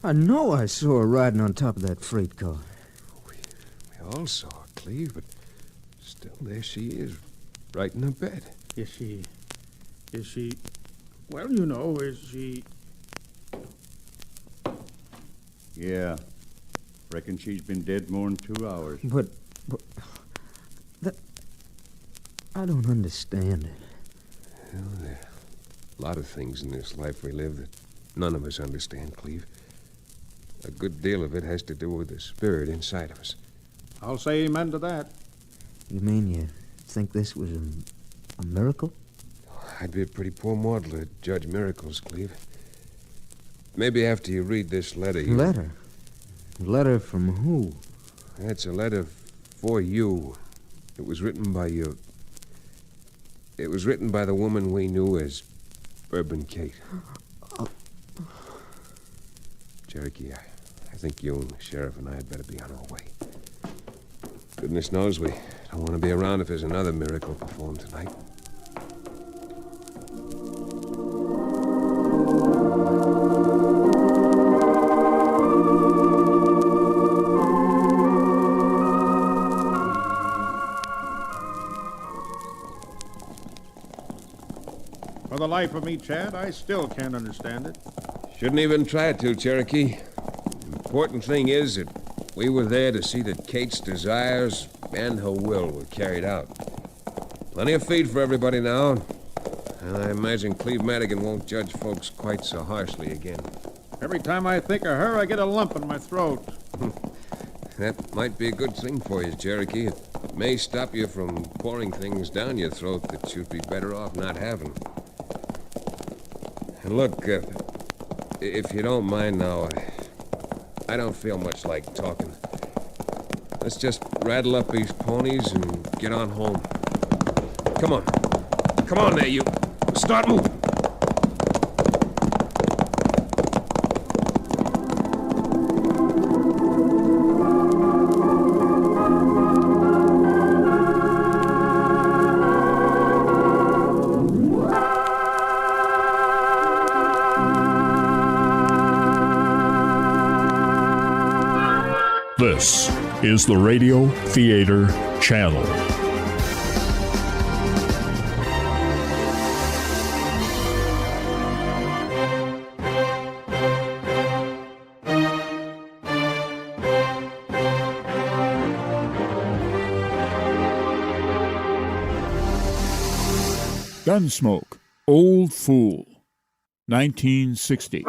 I know I saw her riding on top of that freight car. We all saw her, Cleve, but still there she is, right in her bed. Is she... Well, you know, is she... Yeah. Reckon she's been dead more than 2 hours. But that... I don't understand it. Well, there are a lot of things in this life we live that none of us understand, Cleve. A good deal of it has to do with the spirit inside of us. I'll say amen to that. You mean you think this was a miracle? I'd be a pretty poor mortal to judge miracles, Cleve. Maybe after you read this letter... Letter? Letter from who? It's a letter for you. It was written by you. It was written by the woman we knew as Bourbon Kate. Cherokee, I think you and the sheriff and I had better be on our way. Goodness knows we don't want to be around if there's another miracle performed tonight. For the life of me, Chad, I still can't understand it. Shouldn't even try to, Cherokee. The important thing is that we were there to see that Kate's desires and her will were carried out. Plenty of feed for everybody now. And I imagine Cleve Madigan won't judge folks quite so harshly again. Every time I think of her, I get a lump in my throat. That might be a good thing for you, Cherokee. It may stop you from pouring things down your throat that you'd be better off not having. And look, if you don't mind now, I don't feel much like talking. Let's just rattle up these ponies and get on home. Come on. Come on there, you. Start moving. This is the Radio Theater Channel. Gunsmoke, Old Fool, 1960.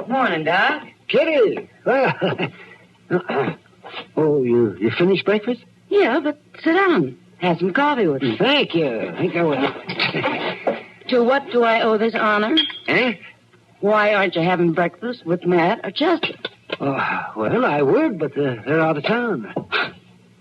Morning, Doc. Kitty. Oh, you finished breakfast? Yeah, but sit down. Have some coffee with me. Thank you. I think I will. To what do I owe this honor? Eh? Why aren't you having breakfast with Matt or Chester? Well, I would, but they're out of town.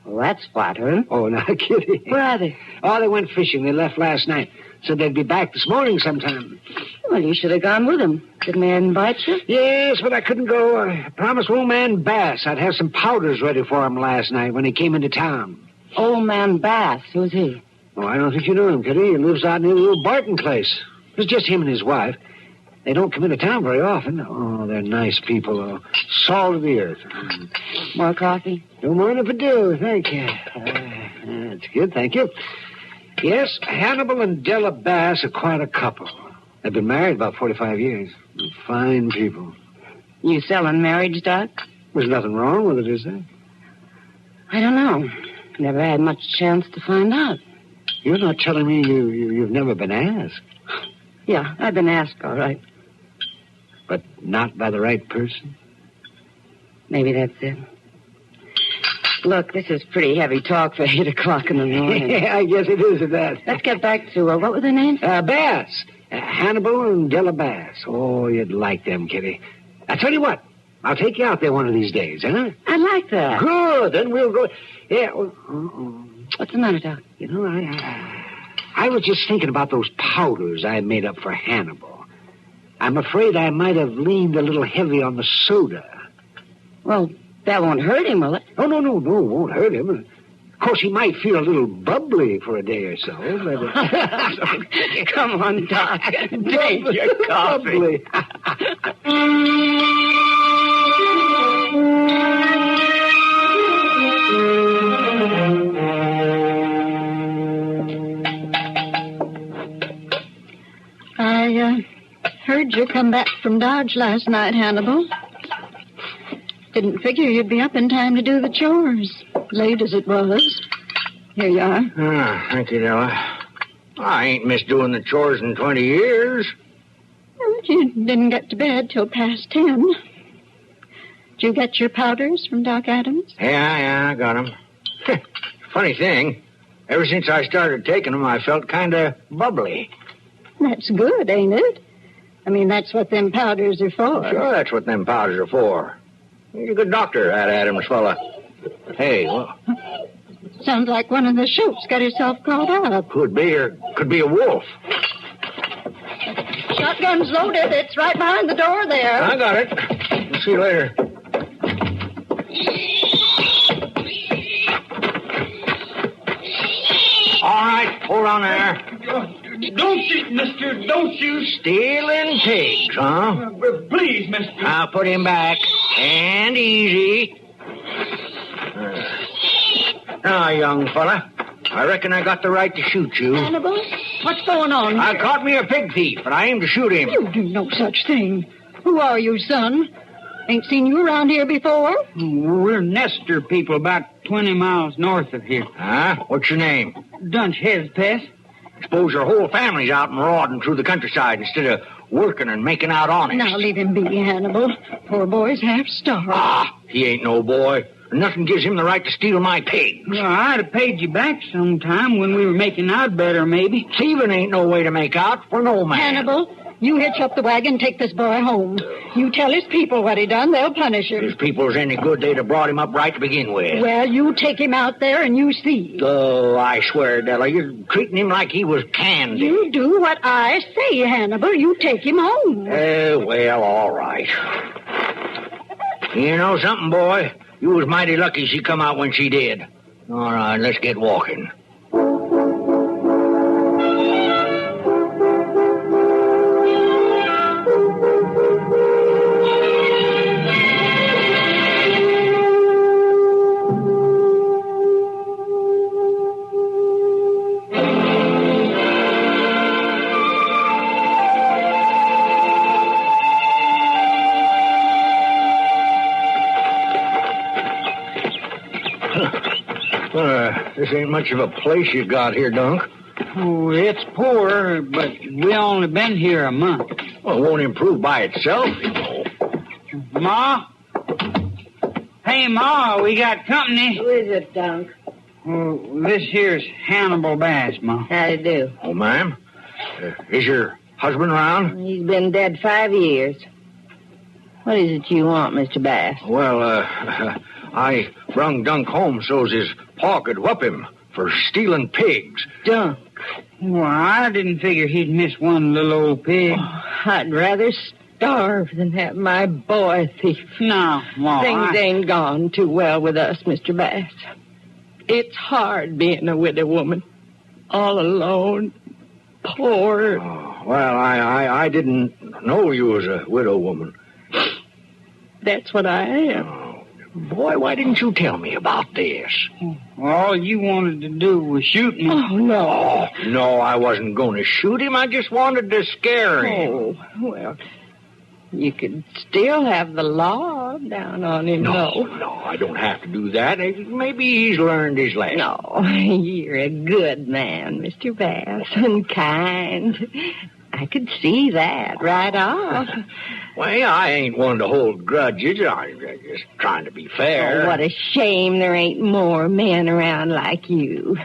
Well, that's flattering. Oh, now, Kitty. Where are they? Oh, they went fishing. They left last night. Said they'd be back this morning sometime. Well, you should have gone with them. Did man invite you? Yes, but I couldn't go. I promised old man Bass I'd have some powders ready for him last night when he came into town. Old man Bass? Who's he? Oh, I don't think you know him, Kitty. He lives out near the little Barton place. It's just him and his wife. They don't come into town very often. Oh, they're nice people, though. Salt of the earth. More coffee? Don't mind if I do. Thank you. That's good, thank you. Yes, Hannibal and Della Bass are quite a couple. They've been married about 45 years. Fine people. You selling marriage, Doc? There's nothing wrong with it, is there? I don't know. Never had much chance to find out. You're not telling me you've never been asked. Yeah, I've been asked, all right. But not by the right person? Maybe that's it. Look, this is pretty heavy talk for 8 o'clock in the morning. Yeah, I guess it is at that. Let's get back to, what were their names? Bass. Hannibal and Della Bass. Oh, you'd like them, Kitty. I tell you what, I'll take you out there one of these days, huh? I like that. Good, then we'll go. Yeah. What's the matter, Doc? You know, I was just thinking about those powders I made up for Hannibal. I'm afraid I might have leaned a little heavy on the soda. Well, that won't hurt him, will it? Oh, no, it won't hurt him. Of course, he might feel a little bubbly for a day or so. But, come on, Doc. Take your coffee. Bubbly. I heard you come back from Dodge last night, Hannibal. Didn't figure you'd be up in time to do the chores, late as it was. Here you are. Thank you, Della. I ain't missed doing the chores in 20 years. But you didn't get to bed till past 10. Did you get your powders from Doc Adams? Yeah, I got 'em. Funny thing, ever since I started taking 'em, I felt kind of bubbly. That's good, ain't it? I mean, that's what them powders are for. Sure, that's what them powders are for. He's a good doctor, that Adams fella. Hey, well, Sounds like one of the Schultz got himself caught up. could be a wolf. Shotgun's loaded. It's right behind the door there. I got it. We'll see you later. All right, hold on there. Don't you, mister, don't you... Stealing pigs, huh? Please, mister. I'll put him back. And easy. Now, young fella, I reckon I got the right to shoot you. Hannibal, what's going on I here? caught me a pig thief, and I aim to shoot him. You do no such thing. Who are you, son? Ain't seen you around here before? We're Nestor people about 20 miles north of here. Huh? What's your name? Dunch Hezpeth. Suppose your whole family's out marauding through the countryside instead of working and making out honest. Now leave him be, Hannibal. Poor boy's half starved. He ain't no boy. Nothing gives him the right to steal my pigs. Well, I'd have paid you back sometime when we were making out better, maybe. Thieving ain't no way to make out for no man. Hannibal, you hitch up the wagon and take this boy home. You tell his people what he done, they'll punish him. If people's any good, they'd have brought him up right to begin with. Well, you take him out there and you see. Oh, I swear, Della, you're treating him like he was candy. You do what I say, Hannibal. You take him home. Well, all right. You know something, boy? You was mighty lucky she come out when she did. All right, let's get walking. This ain't much of a place you got here, Dunk. Oh, it's poor, but we only been here a month. Well, it won't improve by itself, you know. Ma? Hey, Ma, we got company. Who is it, Dunk? Oh, this here's Hannibal Bass, Ma. How do you do? Oh, ma'am. Is your husband around? He's been dead 5 years. What is it you want, Mr. Bass? Well, I brung Dunk home so's his pa could whup him for stealing pigs. Dunk? Well, I didn't figure he'd miss one little old pig. Oh, I'd rather starve than have my boy thief. No, Ma. Things ain't gone too well with us, Mr. Bass. It's hard being a widow woman. All alone. Poor. Oh, well, I didn't know you was a widow woman. That's what I am. Boy, why didn't you tell me about this? All you wanted to do was shoot me. Oh, no. No, I wasn't going to shoot him. I just wanted to scare him. Oh, well, You could still have the law down on him, though. No, I don't have to do that. Maybe he's learned his lesson. No, you're a good man, Mr. Bass, and kind. I could see that right off. Well, I ain't one to hold grudges. I'm just trying to be fair. Oh, what a shame there ain't more men around like you.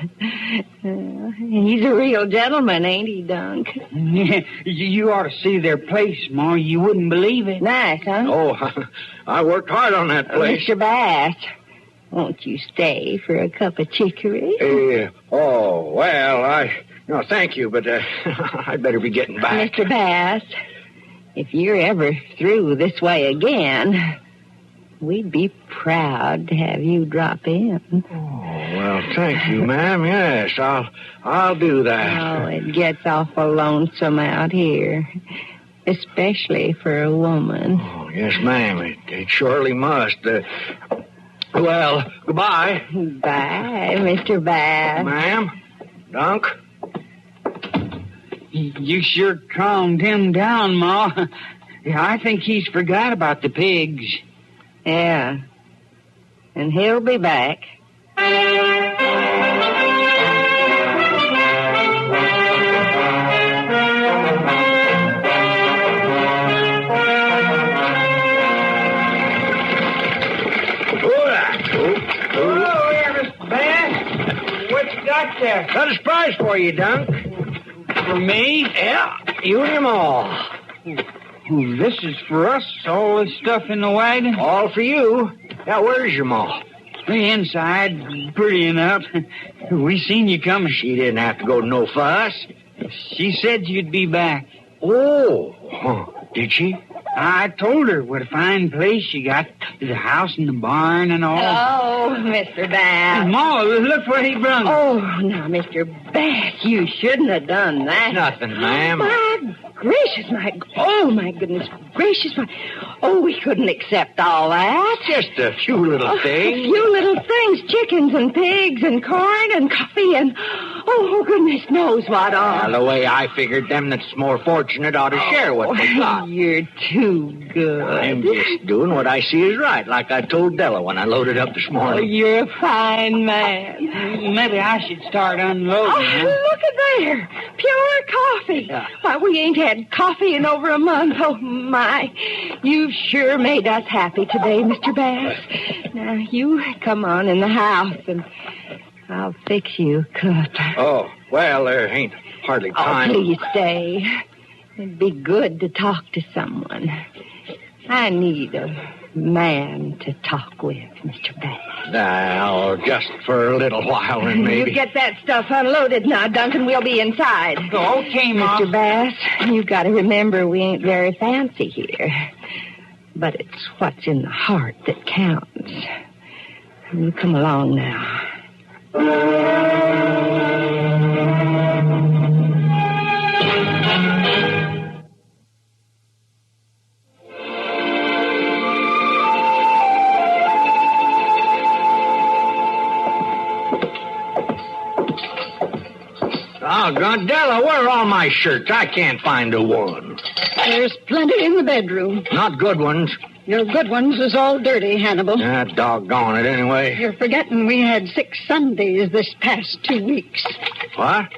He's a real gentleman, ain't he, Dunk? You ought to see their place, Ma. You wouldn't believe it. Nice, huh? Oh, I worked hard on that place. Mr. Bass, won't you stay for a cup of chicory? No, thank you, but I'd better be getting back. Mr. Bass, if you're ever through this way again, we'd be proud to have you drop in. Well, thank you, ma'am. Yes, I'll do that. Oh, it gets awful lonesome out here, especially for a woman. Oh, yes, ma'am. It surely must. Well, goodbye. Bye, Mr. Bass. Ma'am, Dunk. You sure calmed him down, Ma. I think he's forgot about the pigs. Yeah. And he'll be back. Hello there, Mr. Bass. What you got there? Got a surprise for you, Dunk. For me? Yeah, you and your ma. This is for us, all this stuff in the wagon? All for you. Now, where's your ma? Inside, pretty enough. We seen you coming. She didn't have to go to no fuss. She said you'd be back. Oh, did she? I told her what a fine place you got. The house and the barn and all. Oh, Mr. Bass. Ma, look what he brung. Oh, now, Mr. Bass, you shouldn't have done that. Nothing, ma'am. My gracious, my goodness gracious. Oh, we couldn't accept all that. Just a few little things. A few little things. Chickens and pigs and corn and coffee and, oh, goodness knows what all. Well, the way I figured them that's more fortunate ought to share what they got. You're too good. I'm just doing what I see is right, like I told Della when I loaded up this morning. Oh, you're a fine man. Maybe I should start unloading. Oh, look at there. Pure coffee. Yeah. Why, we ain't had coffee in over a month. Oh, my. You've sure made us happy today, Mr. Bass. Now, you come on in the house, and I'll fix you a cup. Oh, well, there ain't hardly time. Oh, please stay. It'd be good to talk to someone. I need a man to talk with, Mr. Bass. Now, just for a little while, and maybe. You get that stuff unloaded now, Duncan. We'll be inside. Okay, Ma. Mr. Bass, you've got to remember we ain't very fancy here. But it's what's in the heart that counts. You come along now. Oh, Gondella, where are all my shirts? I can't find a one. There's plenty in the bedroom. Not good ones. Your good ones is all dirty, Hannibal. Ah, doggone it, anyway. You're forgetting we had 6 Sundays this past 2 weeks. What?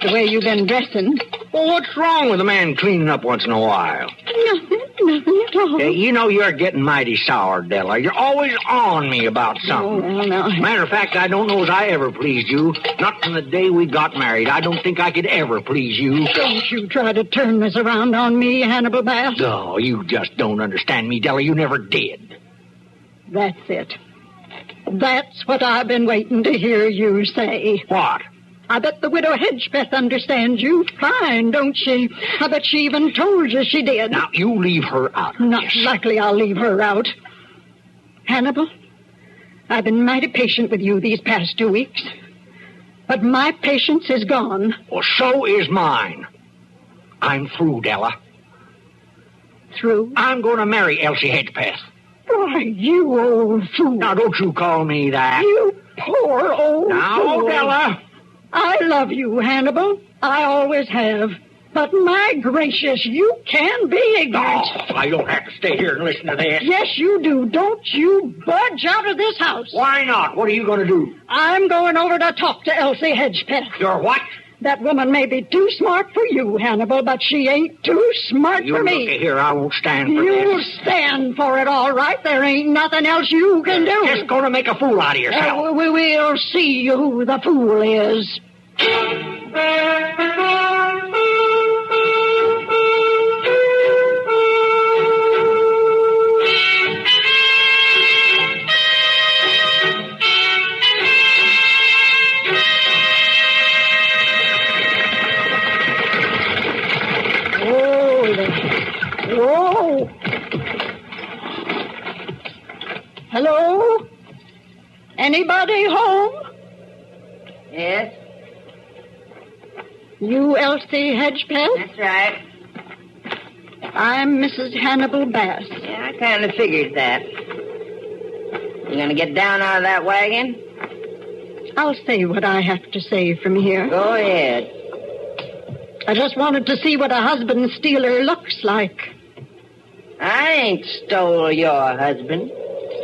The way you've been dressing. Well, what's wrong with a man cleaning up once in a while? Nothing at all. Hey, you know you're getting mighty sour, Della. You're always on me about something. Oh, well, now. Matter of fact, I don't know as I ever pleased you. Not from the day we got married. I don't think I could ever please you. Don't you try to turn this around on me, Hannibal Bass. Oh, you just don't understand me, Della. You never did. That's it. That's what I've been waiting to hear you say. What? I bet the widow Hedgepeth understands you fine, don't she? I bet she even told you she did. Now, you leave her out of Not this. likely I'll leave her out. Hannibal, I've been mighty patient with you these past 2 weeks. But my patience is gone. Well, so is mine. I'm through, Della. Through? I'm going to marry Elsie Hedgepeth. Why, you old fool. Now, don't you call me that. You poor old Now, fool. Della. I love you, Hannibal. I always have. But my gracious, you can be ignorant. Oh, I don't have to stay here and listen to this. Yes, you do. Don't you budge out of this house. Why not? What are you going to do? I'm going over to talk to Elsie Hedgepeth. You're what? That woman may be too smart for you, Hannibal, but she ain't too smart for me. You look here, I won't stand for You'll this. stand for it, all right. There ain't nothing else you can do. You're just going to make a fool out of yourself. We'll see who the fool is. Whoa! Hello? Anybody home? Yes? You Elsie Hedgepeth? That's right. I'm Mrs. Hannibal Bass. Yeah, I kind of figured that. You gonna get down out of that wagon? I'll say what I have to say from here. Go ahead. I just wanted to see what a husband stealer looks like. I ain't stole your husband.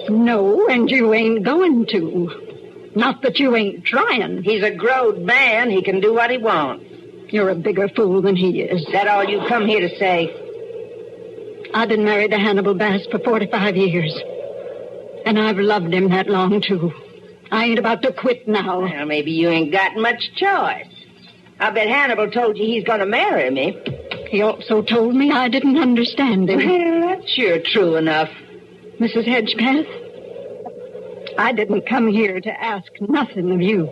No, and you ain't going to. Not that you ain't trying. He's a growed man. He can do what he wants. You're a bigger fool than he is. Is that all you come here to say? I've been married to Hannibal Bass for 45 years. And I've loved him that long, too. I ain't about to quit now. Well, maybe you ain't got much choice. I bet Hannibal told you he's going to marry me. He also told me I didn't understand him. Well, that's sure true enough. Mrs. Hedgepeth, I didn't come here to ask nothing of you.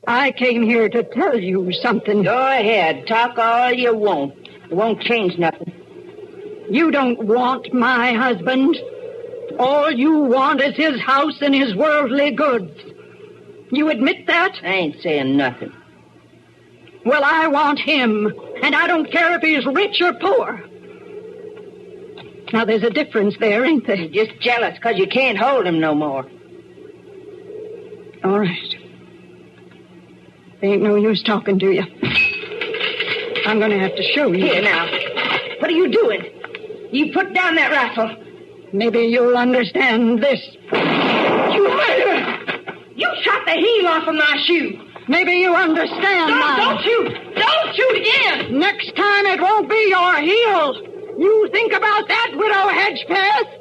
I came here to tell you something. Go ahead. Talk all you want. It won't change nothing. You don't want my husband. All you want is his house and his worldly goods. You admit that? I ain't saying nothing. Well, I want him, and I don't care if he's rich or poor. Now, there's a difference there, ain't there? You're just jealous because you can't hold him no more. All right. There ain't no use talking to you. I'm going to have to show you. Here, now. What are you doing? You put down that rifle. Maybe you'll understand this. You murderer! You shot the heel off of my shoe. Maybe you understand now. Don't shoot! Don't shoot again! Next time it won't be your heel. You think about that, Widow Hedgepeth?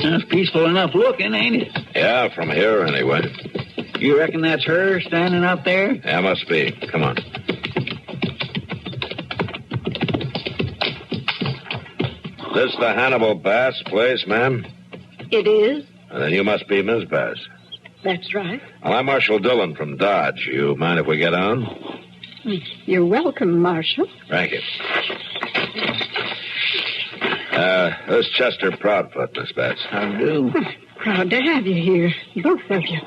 That's peaceful enough looking, ain't it? Yeah, from here anyway. You reckon that's her standing up there? Yeah, must be. Come on. This the Hannibal Bass place, ma'am? It is. And then you must be Miss Bass. That's right. Well, I'm Marshal Dillon from Dodge. You mind if we get on? You're welcome, Marshal. Thank you. This is Chester Proudfoot, Miss Bass. How do? Proud to have you here, both of you.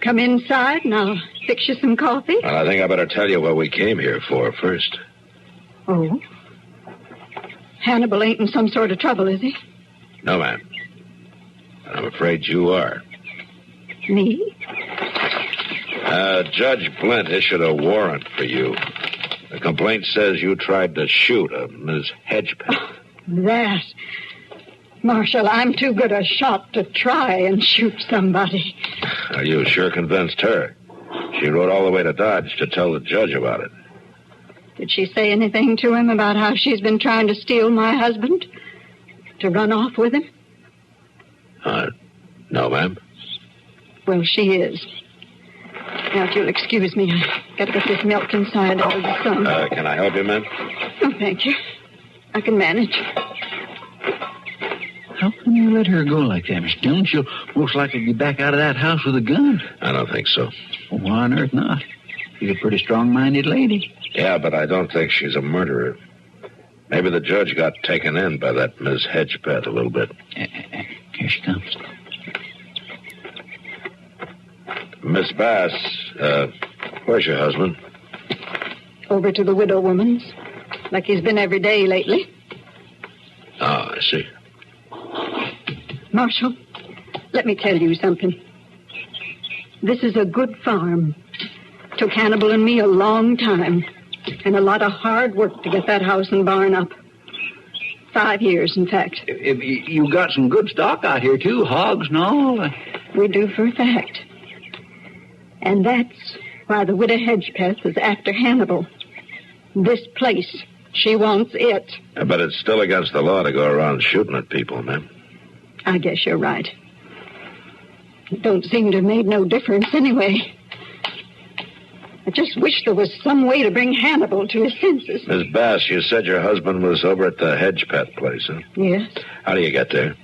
Come inside and I'll fix you some coffee. Well, I think I better tell you what we came here for first. Oh? Hannibal ain't in some sort of trouble, is he? No, ma'am. I'm afraid you are. Me? Judge Blint issued a warrant for you. The complaint says you tried to shoot a Miss Hedgepeth. That. Marshal, I'm too good a shot to try and shoot somebody. You sure convinced her. She rode all the way to Dodge to tell the judge about it. Did she say anything to him about how she's been trying to steal my husband? To run off with him? No, ma'am. Well, she is. Now, if you'll excuse me, I've got to get this milk inside out of the sun. Can I help you, ma'am? Oh, thank you. I can manage. How can you let her go like that, Mr. Dillon? She'll most likely be back out of that house with a gun. I don't think so. Well, why on earth not? She's a pretty strong-minded lady. Yeah, but I don't think she's a murderer. Maybe the judge got taken in by that Miss Hedgepeth a little bit. Here she comes. Miss Bass, where's your husband? Over to the widow woman's, like he's been every day lately. Oh, I see. Marshal, let me tell you something. This is a good farm. Took Hannibal and me a long time, and a lot of hard work to get that house and barn up. 5 years, in fact. If you got some good stock out here, too, hogs and all. We do for a fact. And that's why the widow Hedgepeth is after Hannibal. This place. She wants it. But it's still against the law to go around shooting at people, ma'am. I guess you're right. It don't seem to have made no difference anyway. I just wish there was some way to bring Hannibal to his senses. Miss Bass, you said your husband was over at the Hedgepeth place, huh? Yes. How do you get there?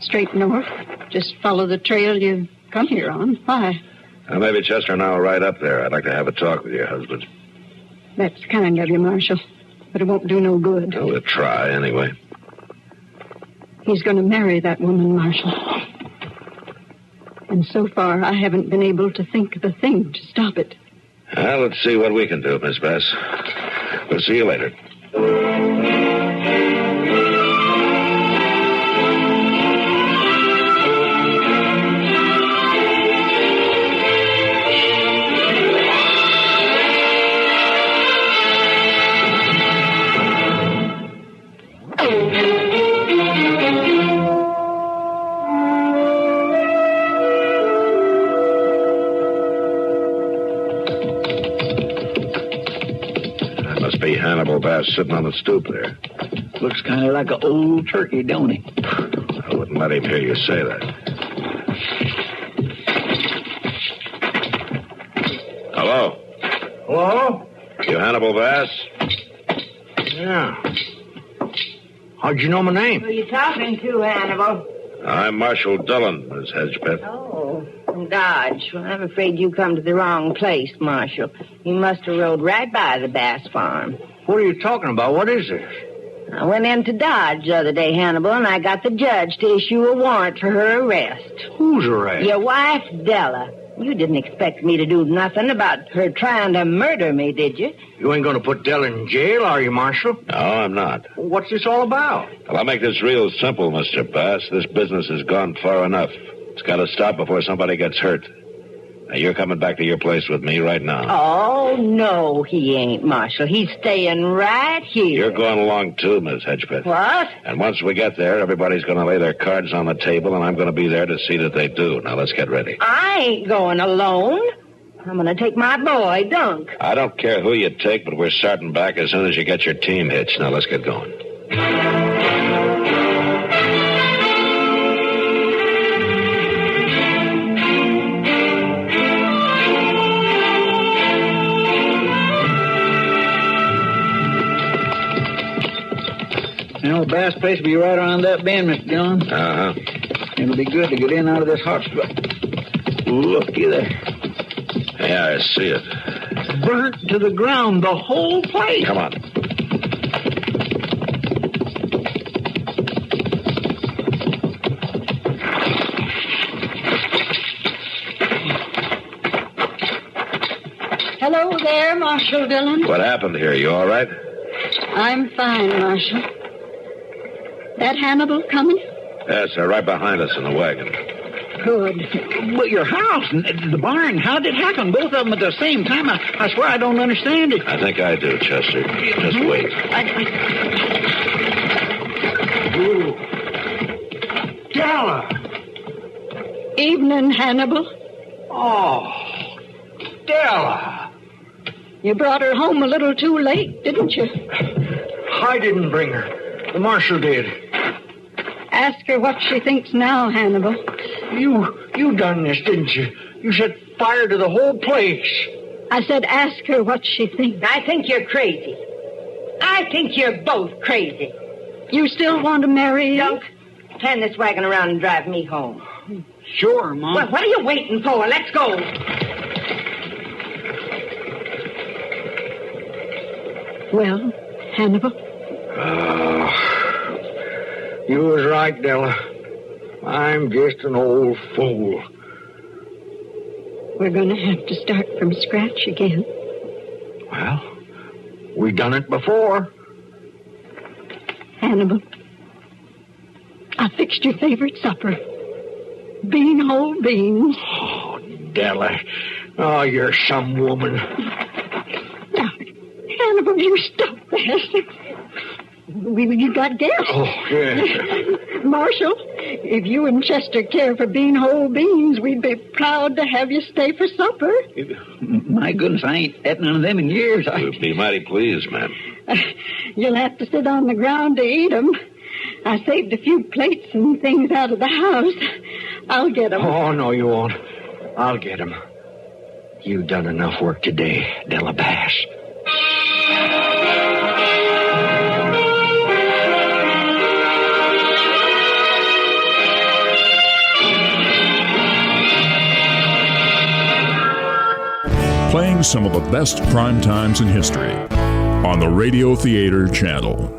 Straight north. Just follow the trail you come here on. Why? Maybe Chester and I will ride up there. I'd like to have a talk with your husband. That's kind of you, Marshal. But it won't do no good. Well, we'll try, anyway. He's going to marry that woman, Marshal. And so far, I haven't been able to think of a thing to stop it. Well, let's see what we can do, Miss Bass. We'll see you later. Hannibal Bass sitting on the stoop there. Looks kind of like an old turkey, don't he? I wouldn't let him hear you say that. Hello? Hello? You Hannibal Bass? Yeah. How'd you know my name? Who are you talking to, Hannibal? I'm Marshal Dillon, Miss Hedgepeth. Oh, from Dodge. Well, I'm afraid you come to the wrong place, Marshal. You must have rode right by the Bass farm. What are you talking about? What is this? I went into Dodge the other day, Hannibal, and I got the judge to issue a warrant for her arrest. Whose arrest? Your wife, Della. You didn't expect me to do nothing about her trying to murder me, did you? You ain't going to put Della in jail, are you, Marshal? No, I'm not. What's this all about? Well, I'll make this real simple, Mr. Bass. This business has gone far enough. It's got to stop before somebody gets hurt. Now, you're coming back to your place with me right now. Oh, no, he ain't, Marshal. He's staying right here. You're going along, too, Miss Hedgepeth. What? And once we get there, everybody's going to lay their cards on the table, and I'm going to be there to see that they do. Now, let's get ready. I ain't going alone. I'm going to take my boy, Dunk. I don't care who you take, but we're starting back as soon as you get your team hitched. Now, let's get going. You know, Bass place will be right around that bend, Mr. Dillon. Uh-huh. It'll be good to get in out of this hot spot. Looky there. Yeah, I see it. Burnt to the ground, the whole place. Come on. Hello there, Marshal Dillon. What happened here? You all right? I'm fine, Marshal. That Hannibal coming? Yes, they're right behind us in the wagon. Good. But your house and the barn, how did it happen? Both of them at the same time? I swear I don't understand it. I think I do, Chester. Just wait. Ooh. Della! Evening, Hannibal. Oh, Della! You brought her home a little too late, didn't you? I didn't bring her. The marshal did. Ask her what she thinks now, Hannibal. You done this, didn't you? You set fire to the whole place. I said ask her what she thinks. I think you're crazy. I think you're both crazy. You still want to marry? Dunk, turn this wagon around and drive me home. Sure, Mom. Well, what are you waiting for? Let's go. Well, Hannibal? You was right, Della. I'm just an old fool. We're going to have to start from scratch again. Well, We've done it before. Hannibal, I fixed your favorite supper. Whole beans. Oh, Della. Oh, you're some woman. Now, Hannibal, you stop that. You got guests. Oh, yeah. Marshal, if you and Chester care for whole beans, we'd be proud to have you stay for supper. My goodness, I ain't had none of them in years. We'll be mighty pleased, ma'am. You'll have to sit on the ground to eat 'em. I saved a few plates and things out of the house. I'll get 'em. Oh, no, you won't. I'll get him. You've done enough work today, Della Bass. Playing some of the best prime times in history on the Radio Theater Channel.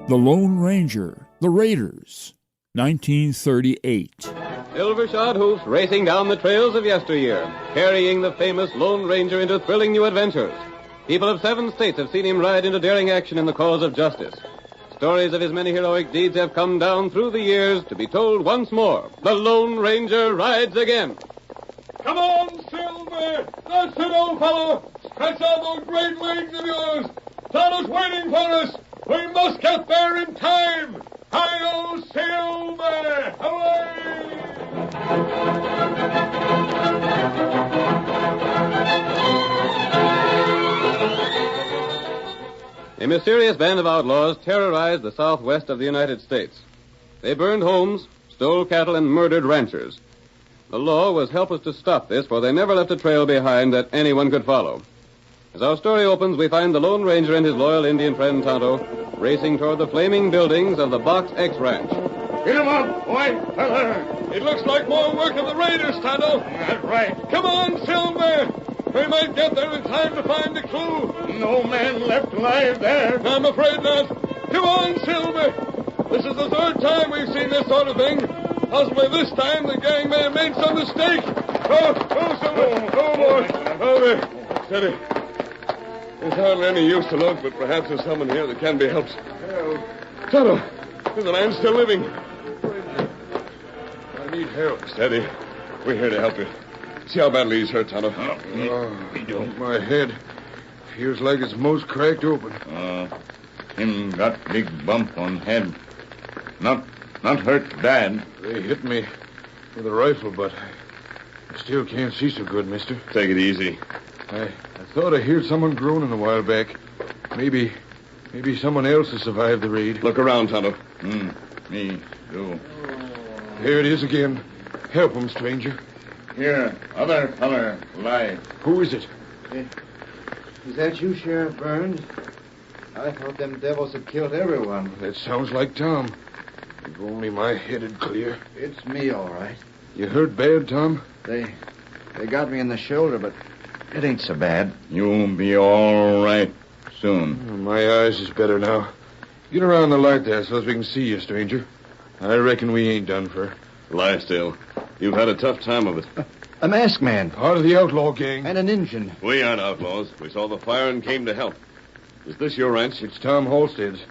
The Lone Ranger, The Raiders, 1938. Silver shod hoofs racing down the trails of yesteryear, carrying the famous Lone Ranger into thrilling new adventures. People of 7 states have seen him ride into daring action in the cause of justice. Stories of his many heroic deeds have come down through the years to be told once more. The Lone Ranger rides again. Come on, Silver! That's it, old fellow! Stretch out those great legs of yours! Santa's waiting for us! We must get there in time! Hi-yo, Silver! A mysterious band of outlaws terrorized the southwest of the United States. They burned homes, stole cattle, and murdered ranchers. The law was helpless to stop this, for they never left a trail behind that anyone could follow. As our story opens, we find the Lone Ranger and his loyal Indian friend Tonto racing toward the flaming buildings of the Box X Ranch. Get him up, boy! It looks like more work of the Raiders, Tonto. That's right. Come on, Silver! We might get there in time to find a clue. No man left alive there. I'm afraid not. Come on, Silver. This is the 3rd time we've seen this sort of thing. Possibly this time the gang may have made some mistake. Oh, Silver. Oh, boy. Oh, there. Steady. There's hardly any use to look, but perhaps there's someone here that can be helped. Tonto, there's a man still living. I need help. Steady. We're here to help you. See how badly he's hurt, Tonto. My head feels like it's most cracked open. Him got big bump on head. Not hurt bad. They hit me with a rifle, but I still can't see so good, mister. Take it easy. I thought I heard someone groaning a while back. Maybe someone else has survived the raid. Look around, Tonto. Me too. Here it is again. Help him, stranger. Here, other feller, lie. Who is it? Is that you, Sheriff Burns? I thought them devils had killed everyone. That sounds like Tom. If only my head had clear. It's me, all right. You hurt bad, Tom? They got me in the shoulder, but it ain't so bad. You'll be all right soon. My eyes is better now. Get around the light there so as we can see you, stranger. I reckon we ain't done for. Lie still. You've had a tough time of it. A masked man. Part of the outlaw gang. And an Injun. We aren't outlaws. We saw the fire and came to help. Is this your ranch? It's Tom Halstead's.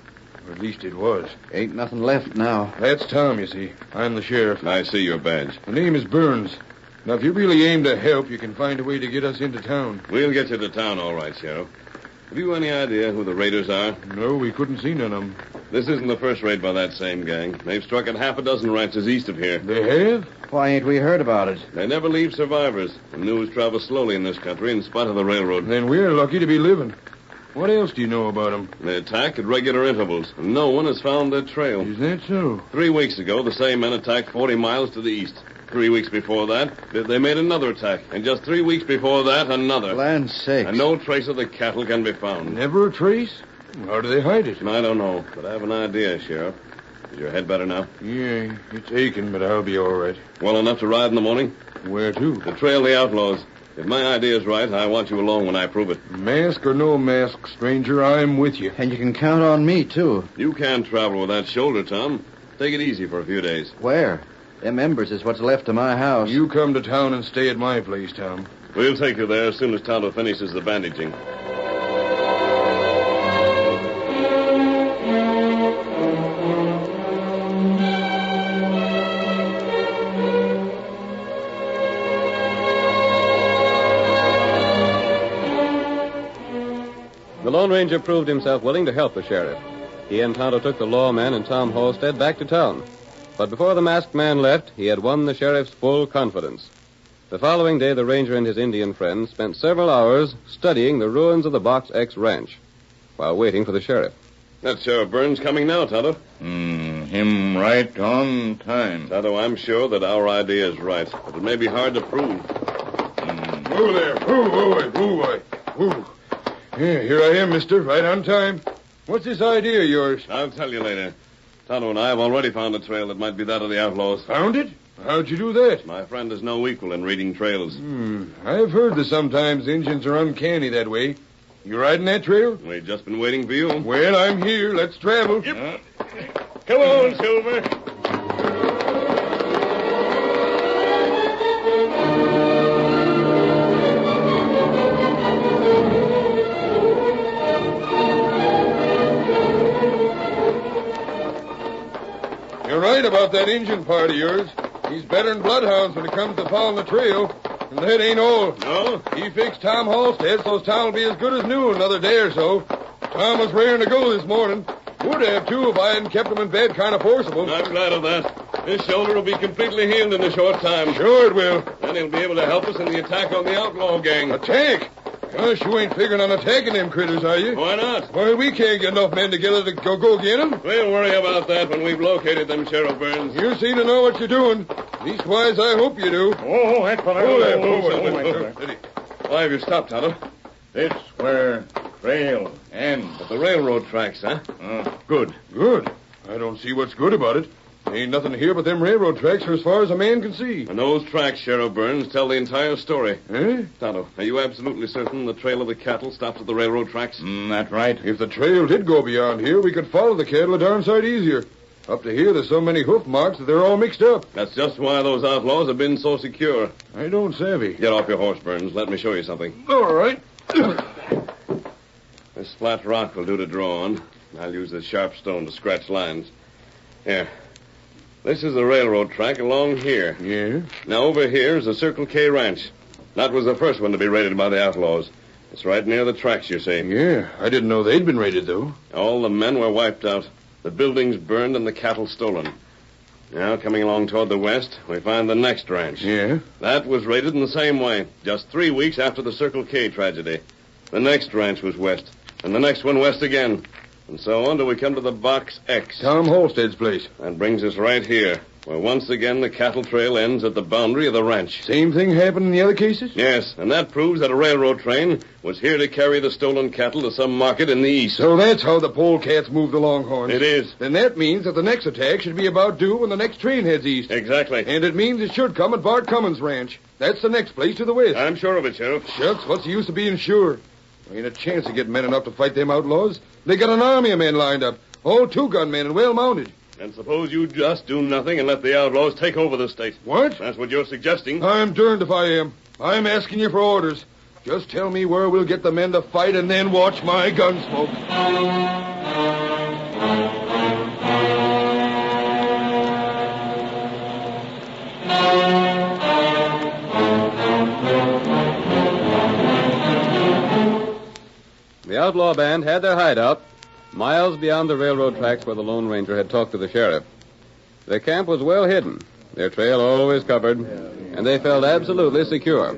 Or at least it was. Ain't nothing left now. That's Tom, you see. I'm the sheriff. I see your badge. The name is Burns. Now, if you really aim to help, you can find a way to get us into town. We'll get you to town, all right, Sheriff. Have you any idea who the raiders are? No, we couldn't see none of them. This isn't the first raid by that same gang. They've struck at half a dozen ranches east of here. They have? Why ain't we heard about it? They never leave survivors. The news travels slowly in this country in spite of the railroad. Then we're lucky to be living. What else do you know about them? They attack at regular intervals, and no one has found their trail. Is that so? 3 weeks ago, the same men attacked 40 miles to the east. 3 weeks before that, they made another attack. And just 3 weeks before that, another. Land's sakes. And no trace of the cattle can be found. Never a trace? How do they hide it? I don't know, but I have an idea, Sheriff. Is your head better now? Yeah, it's aching, but I'll be all right. Well enough to ride in the morning? Where to? To trail the outlaws. If my idea's right, I want you along when I prove it. Mask or no mask, stranger, I'm with you. And you can count on me, too. You can't travel with that shoulder, Tom. Take it easy for a few days. Where? Them embers is what's left of my house. You come to town and stay at my place, Tom. We'll take you there as soon as Tonto finishes the bandaging. The Lone Ranger proved himself willing to help the sheriff. He and Tonto took the lawman and Tom Halstead back to town. But before the masked man left, he had won the sheriff's full confidence. The following day, the ranger and his Indian friends spent several hours studying the ruins of the Box X ranch while waiting for the sheriff. That's Sheriff Burns coming now, Tonto. Him right on time. Tonto, I'm sure that our idea is right, but it may be hard to prove. Whoa there. Whoa. Yeah, here I am, mister, right on time. What's this idea of yours? I'll tell you later. Tonto and I have already found a trail that might be that of the outlaws. Found it? How'd you do that? My friend is no equal in reading trails. I've heard that sometimes Injuns are uncanny that way. You riding that trail? We've just been waiting for you. Well, I'm here. Let's travel. Yep. Come on, Silver. You're right about that Injun part of yours. He's better than bloodhounds when it comes to following the trail. And that ain't all. No? He fixed Tom Halstead so his town will be as good as new in another day or so. Tom was raring to go this morning. Would have, too, if I hadn't kept him in bed kind of forcible. I'm glad of that. His shoulder will be completely healed in a short time. Sure it will. Then he'll be able to help us in the attack on the outlaw gang. Attack? Gosh, you ain't figuring on attacking them critters, are you? Why not? Why, we can't get enough men together to go get them. We'll worry about that when we've located them, Sheriff Burns. You seem to know what you're doing. Leastwise, I hope you do. Oh, that's what Why have you stopped, Tonto? This where trail ends. At the railroad tracks, huh? Good. Good. I don't see what's good about it. Ain't nothing here but them railroad tracks for as far as a man can see. And those tracks, Sheriff Burns, tell the entire story. Eh? Tonto, are you absolutely certain the trail of the cattle stops at the railroad tracks? That's right. If the trail did go beyond here, we could follow the cattle a darn sight easier. Up to here, there's so many hoof marks that they're all mixed up. That's just why those outlaws have been so secure. I don't savvy. Get off your horse, Burns. Let me show you something. All right. This flat rock will do to draw on. I'll use this sharp stone to scratch lines. Here. This is the railroad track along here. Yeah? Now, over here is the Circle K Ranch. That was the first one to be raided by the outlaws. It's right near the tracks, you see. Yeah, I didn't know they'd been raided, though. All the men were wiped out. The buildings burned and the cattle stolen. Now, coming along toward the west, we find the next ranch. Yeah? That was raided in the same way, just 3 weeks after the Circle K tragedy. The next ranch was west, and the next one west again. And so on till we come to the Box X. Tom Halstead's place. That brings us right here, where once again the cattle trail ends at the boundary of the ranch. Same thing happened in the other cases? Yes, and that proves that a railroad train was here to carry the stolen cattle to some market in the east. So that's how the polecats moved the Longhorns. It is. Then that means that the next attack should be about due when the next train heads east. Exactly. And it means it should come at Bart Cummins' ranch. That's the next place to the west. I'm sure of it, Sheriff. Shucks, what's the use of being sure? There ain't a chance to get men enough to fight them outlaws. They got an army of men lined up. All 2-gun men and well mounted. And suppose you just do nothing and let the outlaws take over the state. What? That's what you're suggesting. I'm darned if I am. I'm asking you for orders. Just tell me where we'll get the men to fight and then watch my gun smoke. The outlaw band had their hideout miles beyond the railroad tracks where the Lone Ranger had talked to the sheriff. Their camp was well hidden, their trail always covered, and they felt absolutely secure.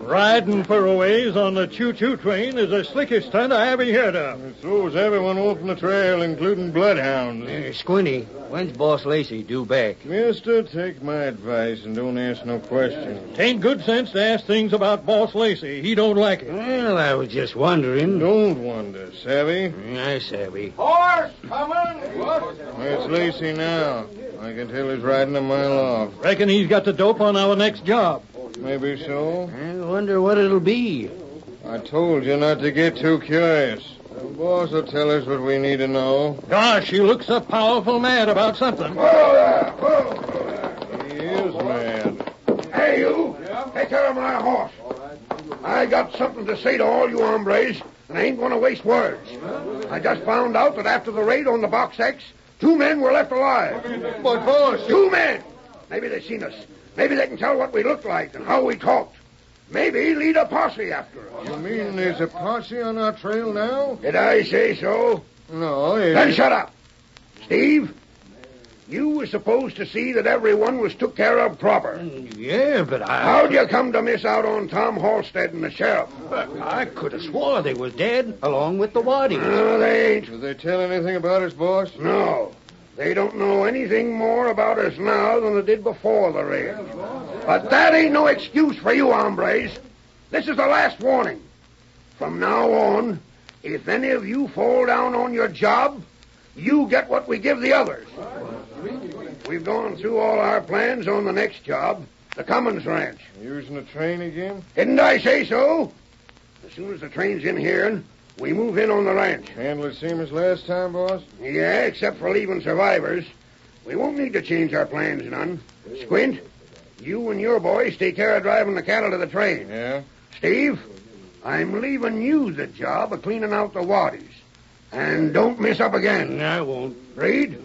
Riding for a ways on the choo-choo train is the slickest stunt I ever heard of. So is everyone off the trail, including bloodhounds. Squinty, when's Boss Lacey due back? Mister, take my advice and don't ask no questions. Tain't good sense to ask things about Boss Lacey. He don't like it. Well, I was just wondering. Don't wonder, savvy? I savvy. Horse, coming! Where's Lacey now? I can tell he's riding a mile off. Reckon he's got the dope on our next job. Maybe so. I wonder what it'll be. I told you not to get too curious. The boss will tell us what we need to know. Gosh, he looks so powerful mad about something. He is mad. Hey, you! Hey, take care of my horse. I got something to say to all you hombres, and I ain't going to waste words. I just found out that after the raid on the Box X, 2 men were left alive. But, boss... 2 men! Maybe they seen us. Maybe they can tell what we looked like and how we talked. Maybe lead a posse after us. You mean there's a posse on our trail now? Did I say so? No, Then shut up. Steve, you were supposed to see that everyone was took care of proper. Yeah, but How'd you come to miss out on Tom Halstead and the sheriff? I could have swore they was dead, along with the waddies. No, they ain't. Did they tell anything about us, boss? No. They don't know anything more about us now than they did before the raid. But that ain't no excuse for you, hombres. This is the last warning. From now on, if any of you fall down on your job, you get what we give the others. We've gone through all our plans on the next job, the Cummins Ranch. Using the train again? Didn't I say so? As soon as the train's in here, we move in on the ranch. Handle it same as last time, boss? Yeah, except for leaving survivors. We won't need to change our plans none. Squint, you and your boys take care of driving the cattle to the train. Yeah? Steve, I'm leaving you the job of cleaning out the waddies. And don't miss up again. I won't. Reed,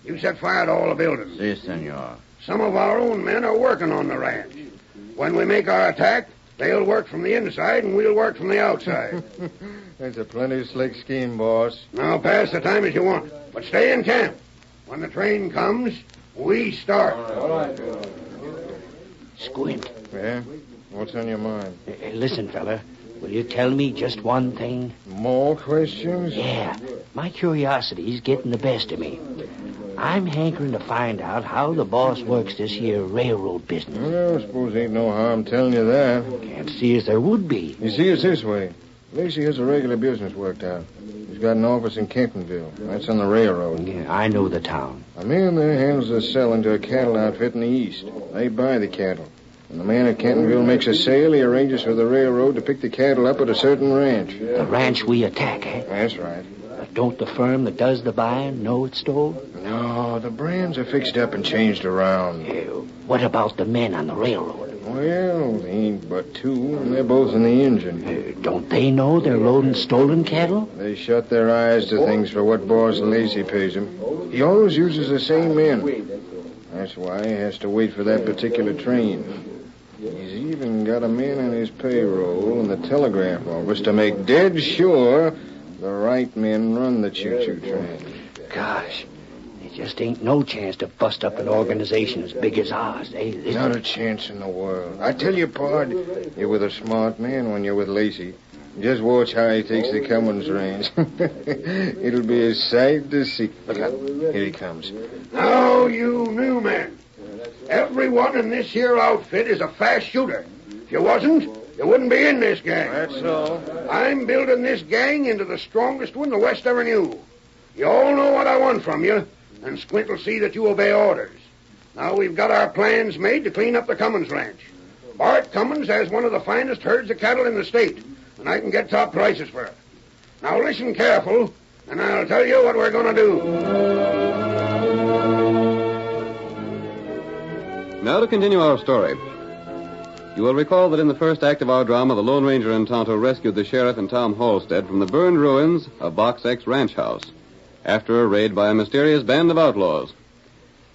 you set fire to all the buildings. Si, senor. Some of our own men are working on the ranch. When we make our attack, they'll work from the inside and we'll work from the outside. That's a plenty slick scheme, boss. Now pass the time as you want, but stay in camp. When the train comes, we start. Squint. Yeah? What's on your mind? Listen, fella. Will you tell me just one thing? More questions? Yeah. My curiosity's getting the best of me. I'm hankering to find out how the boss works this here railroad business. Well, I suppose ain't no harm telling you that. Can't see as there would be. You see, it's this way. Lacey has a regular business worked out. He's got an office in Kentonville. That's on the railroad. Yeah, I know the town. A man there handles the selling to a cattle outfit in the east. They buy the cattle. When the man at Kentonville makes a sale, he arranges for the railroad to pick the cattle up at a certain ranch. The ranch we attack, eh? That's right. But don't the firm that does the buying know it's stole? No, the brands are fixed up and changed around. Yeah, what about the men on the railroad? Well, they ain't but 2, and they're both in the engine. Don't they know they're loading stolen cattle? They shut their eyes to things for what Boss Lacey pays them. He always uses the same men. That's why he has to wait for that particular train. He's even got a man on his payroll in the telegraph office to make dead sure the right men run the choo-choo train. Gosh, there just ain't no chance to bust up an organization as big as ours, eh? Not a chance in the world. I tell you, Pard, you're with a smart man when you're with Lacey. Just watch how he takes the Cummins Ranch. It'll be a sight to see. Look out. Here he comes. Now, you new men. Everyone in this here outfit is a fast shooter. If you wasn't, you wouldn't be in this gang. That's all. I'm building this gang into the strongest one the West ever knew. You all know what I want from you, and Squint will see that you obey orders. Now we've got our plans made to clean up the Cummins Ranch. Bart Cummins has one of the finest herds of cattle in the state, and I can get top prices for it. Now listen careful, and I'll tell you what we're going to do. Now to continue our story. You will recall that in the first act of our drama, the Lone Ranger and Tonto rescued the sheriff and Tom Halstead from the burned ruins of Box X Ranch House after a raid by a mysterious band of outlaws.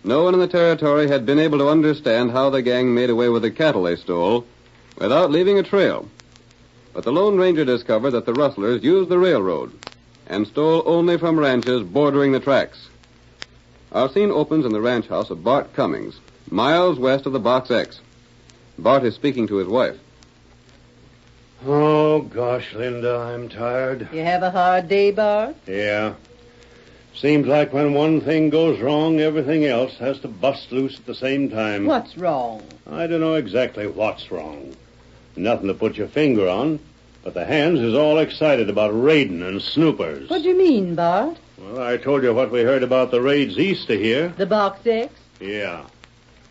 No one in the territory had been able to understand how the gang made away with the cattle they stole without leaving a trail. But the Lone Ranger discovered that the rustlers used the railroad and stole only from ranches bordering the tracks. Our scene opens in the ranch house of Bart Cummings, miles west of the Box X. Bart is speaking to his wife. Oh, gosh, Linda, I'm tired. You have a hard day, Bart? Yeah. Seems like when one thing goes wrong, everything else has to bust loose at the same time. What's wrong? I don't know exactly what's wrong. Nothing to put your finger on, but the hands is all excited about raiding and snoopers. What do you mean, Bart? Well, I told you what we heard about the raids east of here. The Box X? Yeah,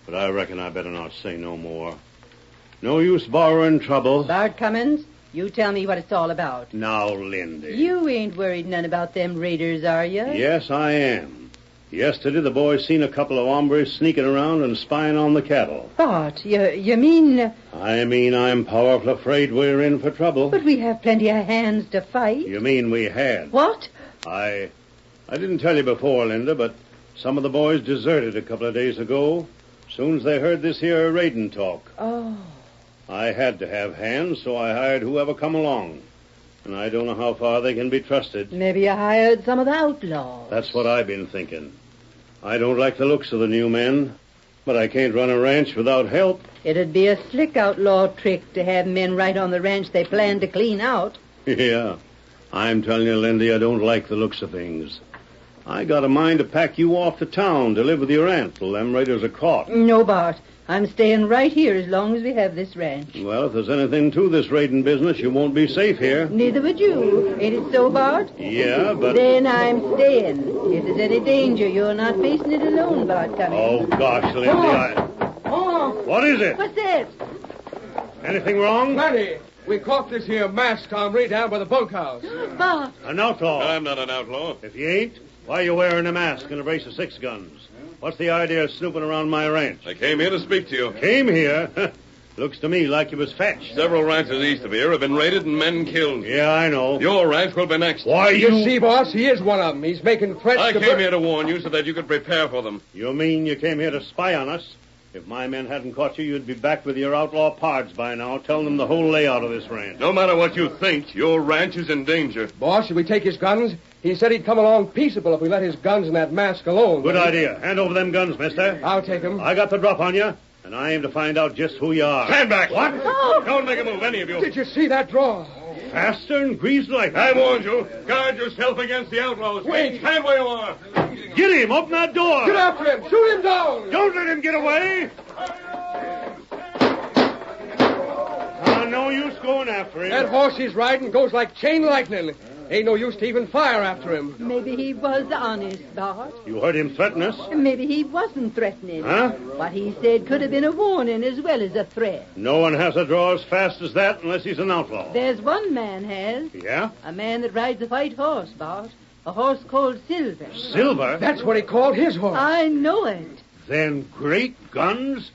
but I reckon I better not say no more. No use borrowing trouble. Bart Cummins, you tell me what it's all about. Now, Lindy. You ain't worried none about them raiders, are you? Yes, I am. Yesterday, the boys seen a couple of hombres sneaking around and spying on the cattle. Bart, you mean... I mean I'm powerful afraid we're in for trouble. But we have plenty of hands to fight. You mean we had? What? I didn't tell you before, Linda, but some of the boys deserted a couple of days ago, soon as they heard this here raiding talk. Oh. I had to have hands, so I hired whoever come along. And I don't know how far they can be trusted. Maybe you hired some of the outlaws. That's what I've been thinking. I don't like the looks of the new men, but I can't run a ranch without help. It'd be a slick outlaw trick to have men right on the ranch they plan to clean out. Yeah. I'm telling you, Lindy, I don't like the looks of things. I got a mind to pack you off to town to live with your aunt till them raiders are caught. No, Bart. I'm staying right here as long as we have this ranch. Well, if there's anything to this raiding business, you won't be safe here. Neither would you. Ain't it so, Bart? Yeah, but... Then I'm staying. If there's any danger, you're not facing it alone, Bart Cummings. Oh, gosh, Lindy, What is it? What's that? Anything wrong? Matty, we caught this here masked hombre down by the bunkhouse. Bart. An outlaw. I'm not an outlaw. If you ain't, why are you wearing a mask and a brace of 6 guns? What's the idea of snooping around my ranch? I came here to speak to you. Came here? Looks to me like you was fetched. Several ranches east of here have been raided and men killed. Yeah, I know. Your ranch will be next. Why, You see, boss, he is one of them. He's making threats I to... came here to warn you so that you could prepare for them. You mean you came here to spy on us? If my men hadn't caught you, you'd be back with your outlaw pards by now, telling them the whole layout of this ranch. No matter what you think, your ranch is in danger. Boss, should we take his guns? He said he'd come along peaceable if we let his guns and that mask alone. Good idea. Hand over them guns, mister. I'll take them. I got the drop on you, and I aim to find out just who you are. Stand back. What? Don't make a move, any of you. Did you see that draw? Faster and greased like I warned you. Guard yourself against the outlaws. Wait. Stand where you are. Get him! Open that door! Get after him! Shoot him down! Don't let him get away! No use going after him. That horse he's riding goes like chain lightning. Ain't no use to even fire after him. Maybe he was honest, Bart. You heard him threaten us? Maybe he wasn't threatening. Huh? What he said could have been a warning as well as a threat. No one has to draw as fast as that unless he's an outlaw. There's one man has. Yeah? A man that rides a white horse, Bart. A horse called Silver. Silver? That's what he called his horse. I know it. Then great guns?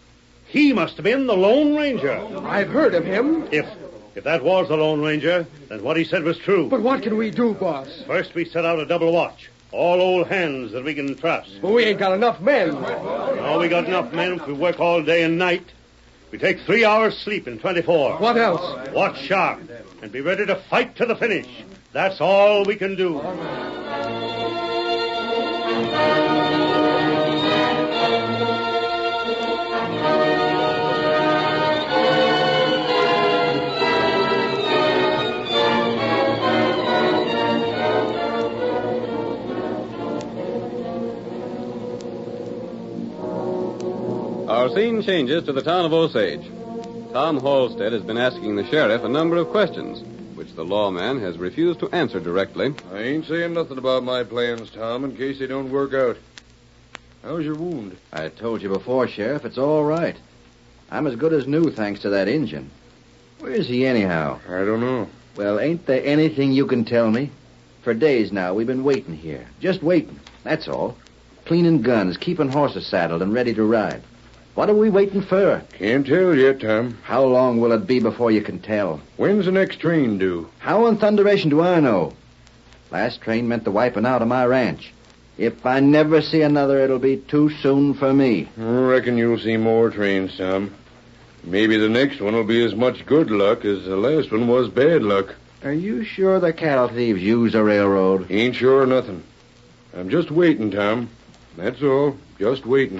He must have been the Lone Ranger. I've heard of him. If that was the Lone Ranger, then what he said was true. But what can we do, boss? First, we set out a double watch. All old hands that we can trust. But we ain't got enough men. No, we got enough men if we work all day and night. We take 3 hours sleep in 24. What else? Watch sharp and be ready to fight to the finish. That's all we can do. Our scene changes to the town of Osage. Tom Halstead has been asking the sheriff a number of questions, which the lawman has refused to answer directly. I ain't saying nothing about my plans, Tom, in case they don't work out. How's your wound? I told you before, Sheriff, it's all right. I'm as good as new, thanks to that Injun. Where is he, anyhow? I don't know. Well, ain't there anything you can tell me? For days now, we've been waiting here. Just waiting, that's all. Cleaning guns, keeping horses saddled and ready to ride. What are we waiting for? Can't tell yet, Tom. How long will it be before you can tell? When's the next train due? How in thunderation do I know? Last train meant the wiping out of my ranch. If I never see another, it'll be too soon for me. I reckon you'll see more trains, Tom. Maybe the next one will be as much good luck as the last one was bad luck. Are you sure the cattle thieves use the railroad? Ain't sure of nothing. I'm just waiting, Tom. That's all. Just waiting.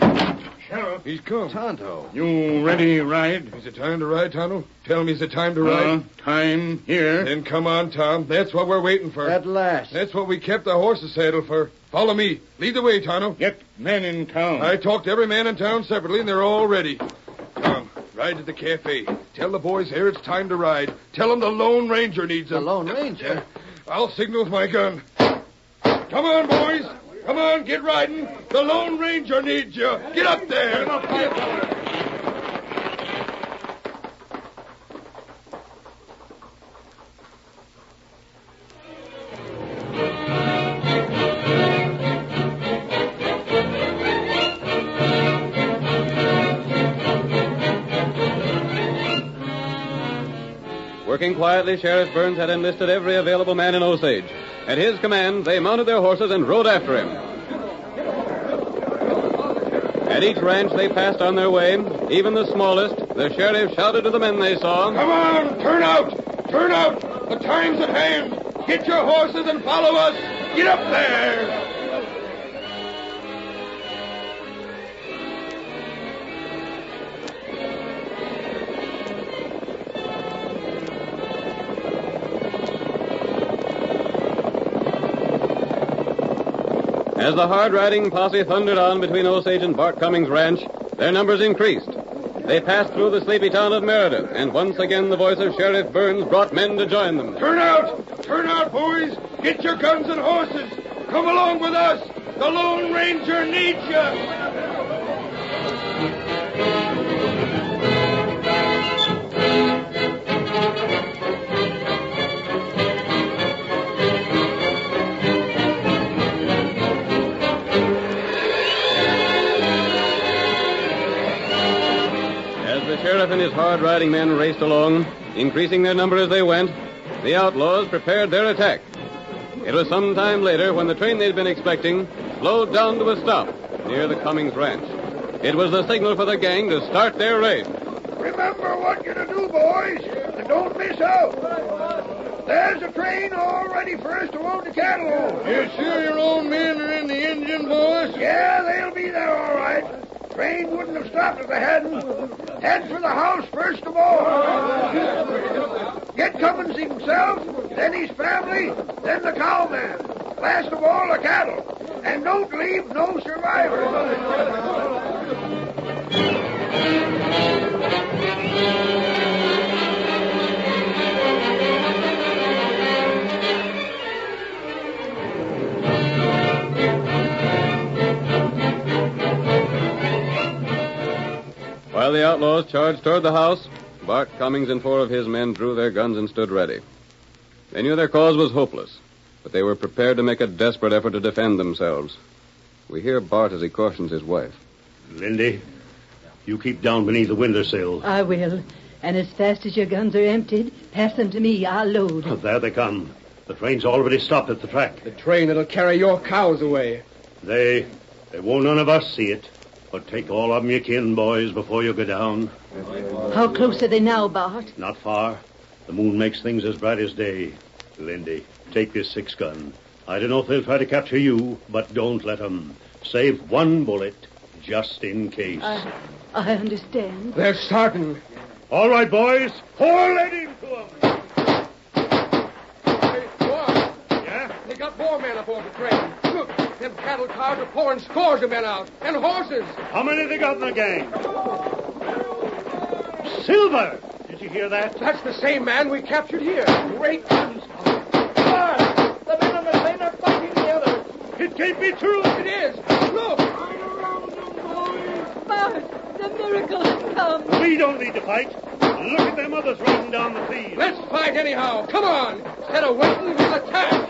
Sheriff. He's come. Tonto. You ready, ride? Is it time to ride, Tonto? Tell me, is it time to ride? Time here. Then come on, Tom. That's what we're waiting for. At last. That's what we kept the horses saddled for. Follow me. Lead the way, Tonto. Get men in town. I talked to every man in town separately, and they're all ready. Tom, ride to the cafe. Tell the boys here it's time to ride. Tell them the Lone Ranger needs them. The Lone Ranger? I'll signal with my gun. Come on, boys. Come on, get riding. The Lone Ranger needs you. Get up there. Get up. Working quietly, Sheriff Burns had enlisted every available man in Osage. At his command, they mounted their horses and rode after him. At each ranch they passed on their way, even the smallest, the sheriff shouted to the men they saw. Come on, turn out! Turn out! The time's at hand! Get your horses and follow us! Get up there! As the hard-riding posse thundered on between Osage and Bart Cummings' ranch, their numbers increased. They passed through the sleepy town of Merida, and once again the voice of Sheriff Burns brought men to join them. Turn out! Turn out, boys! Get your guns and horses! Come along with us! The Lone Ranger needs you! The sheriff and his hard-riding men raced along, increasing their number as they went. The outlaws prepared their attack. It was some time later when the train they'd been expecting slowed down to a stop near the Cummings ranch. It was the signal for the gang to start their raid. Remember what you're to do, boys, and don't miss out. There's a train all ready for us to load the cattle on. You sure your own men are in the engine, boys? Yeah, they'll be there all right. Train wouldn't have stopped if they hadn't. Head for the house first of all. Get Cummins himself, then his family, then the cowman. Last of all, the cattle. And don't leave no survivors. While the outlaws charged toward the house, Bart Cummings and 4 of his men drew their guns and stood ready. They knew their cause was hopeless, but they were prepared to make a desperate effort to defend themselves. We hear Bart as he cautions his wife. Lindy, you keep down beneath the window sill. I will. And as fast as your guns are emptied, pass them to me. I'll load. Oh, there they come. The train's already stopped at the track. The train that'll carry your cows away. They won't none of us see it. But take all of them you can, boys, before you go down. How close are they now, Bart? Not far. The moon makes things as bright as day. Lindy, take this 6-gun. I don't know if they'll try to capture you, but don't let them. Save one bullet, just in case. I understand. They're starting. All right, boys. Pour lead into them. Hey, what? Yeah? They got more men aboard the train. Look, them cattle cars are pouring scores of men out. And horses. How many they got in the gang? Silver! Did you hear that? That's the same man we captured here. Great guns. Bart, the men on the train are fighting the others. It can't be true. It is. Look. Bart, the miracle has come. We don't need to fight. Look at them others riding down the field. Let's fight anyhow. Come on. Instead of waiting, we'll attack.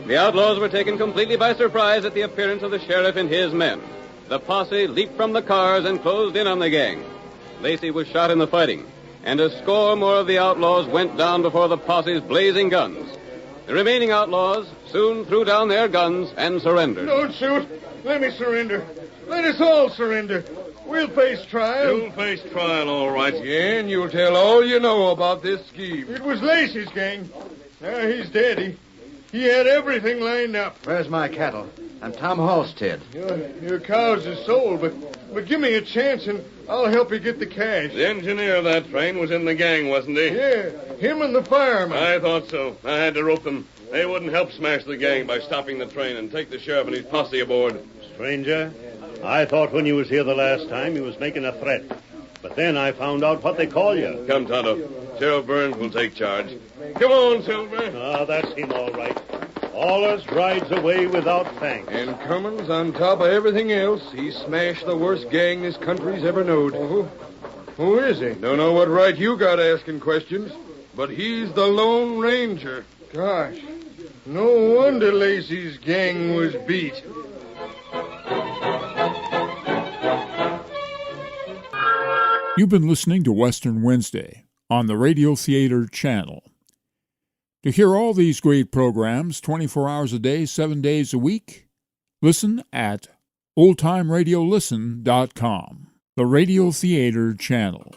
The outlaws were taken completely by surprise at the appearance of the sheriff and his men. The posse leaped from the cars and closed in on the gang. Lacey was shot in the fighting, and a score more of the outlaws went down before the posse's blazing guns. The remaining outlaws soon threw down their guns and surrendered. Don't shoot. Let me surrender. Let us all surrender. We'll face trial. You'll face trial, all right. Yeah, and you'll tell all you know about this scheme. It was Lacey's gang. Now he's dead. He had everything lined up. Where's my cattle? I'm Tom Halstead. Your cows are sold, but give me a chance and I'll help you get the cash. The engineer of that train was in the gang, wasn't he? Yeah, him and the fireman. I thought so. I had to rope them. They wouldn't help smash the gang by stopping the train and take the sheriff and his posse aboard. Stranger, I thought when you was here the last time you was making a threat. But then I found out what they call you. Come, Tonto. Sheriff Burns will take charge. Come on, Silver. Ah, that's him all right. Allers rides away without thanks. And Cummins, on top of everything else, he smashed the worst gang this country's ever known. Who is he? Don't know what right you got asking questions, but he's the Lone Ranger. Gosh, no wonder Lacey's gang was beat. You've been listening to Western Wednesday on the Radio Theater channel. To hear all these great programs 24 hours a day, 7 days a week, listen at oldtimeradiolisten.com. The Radio Theater channel.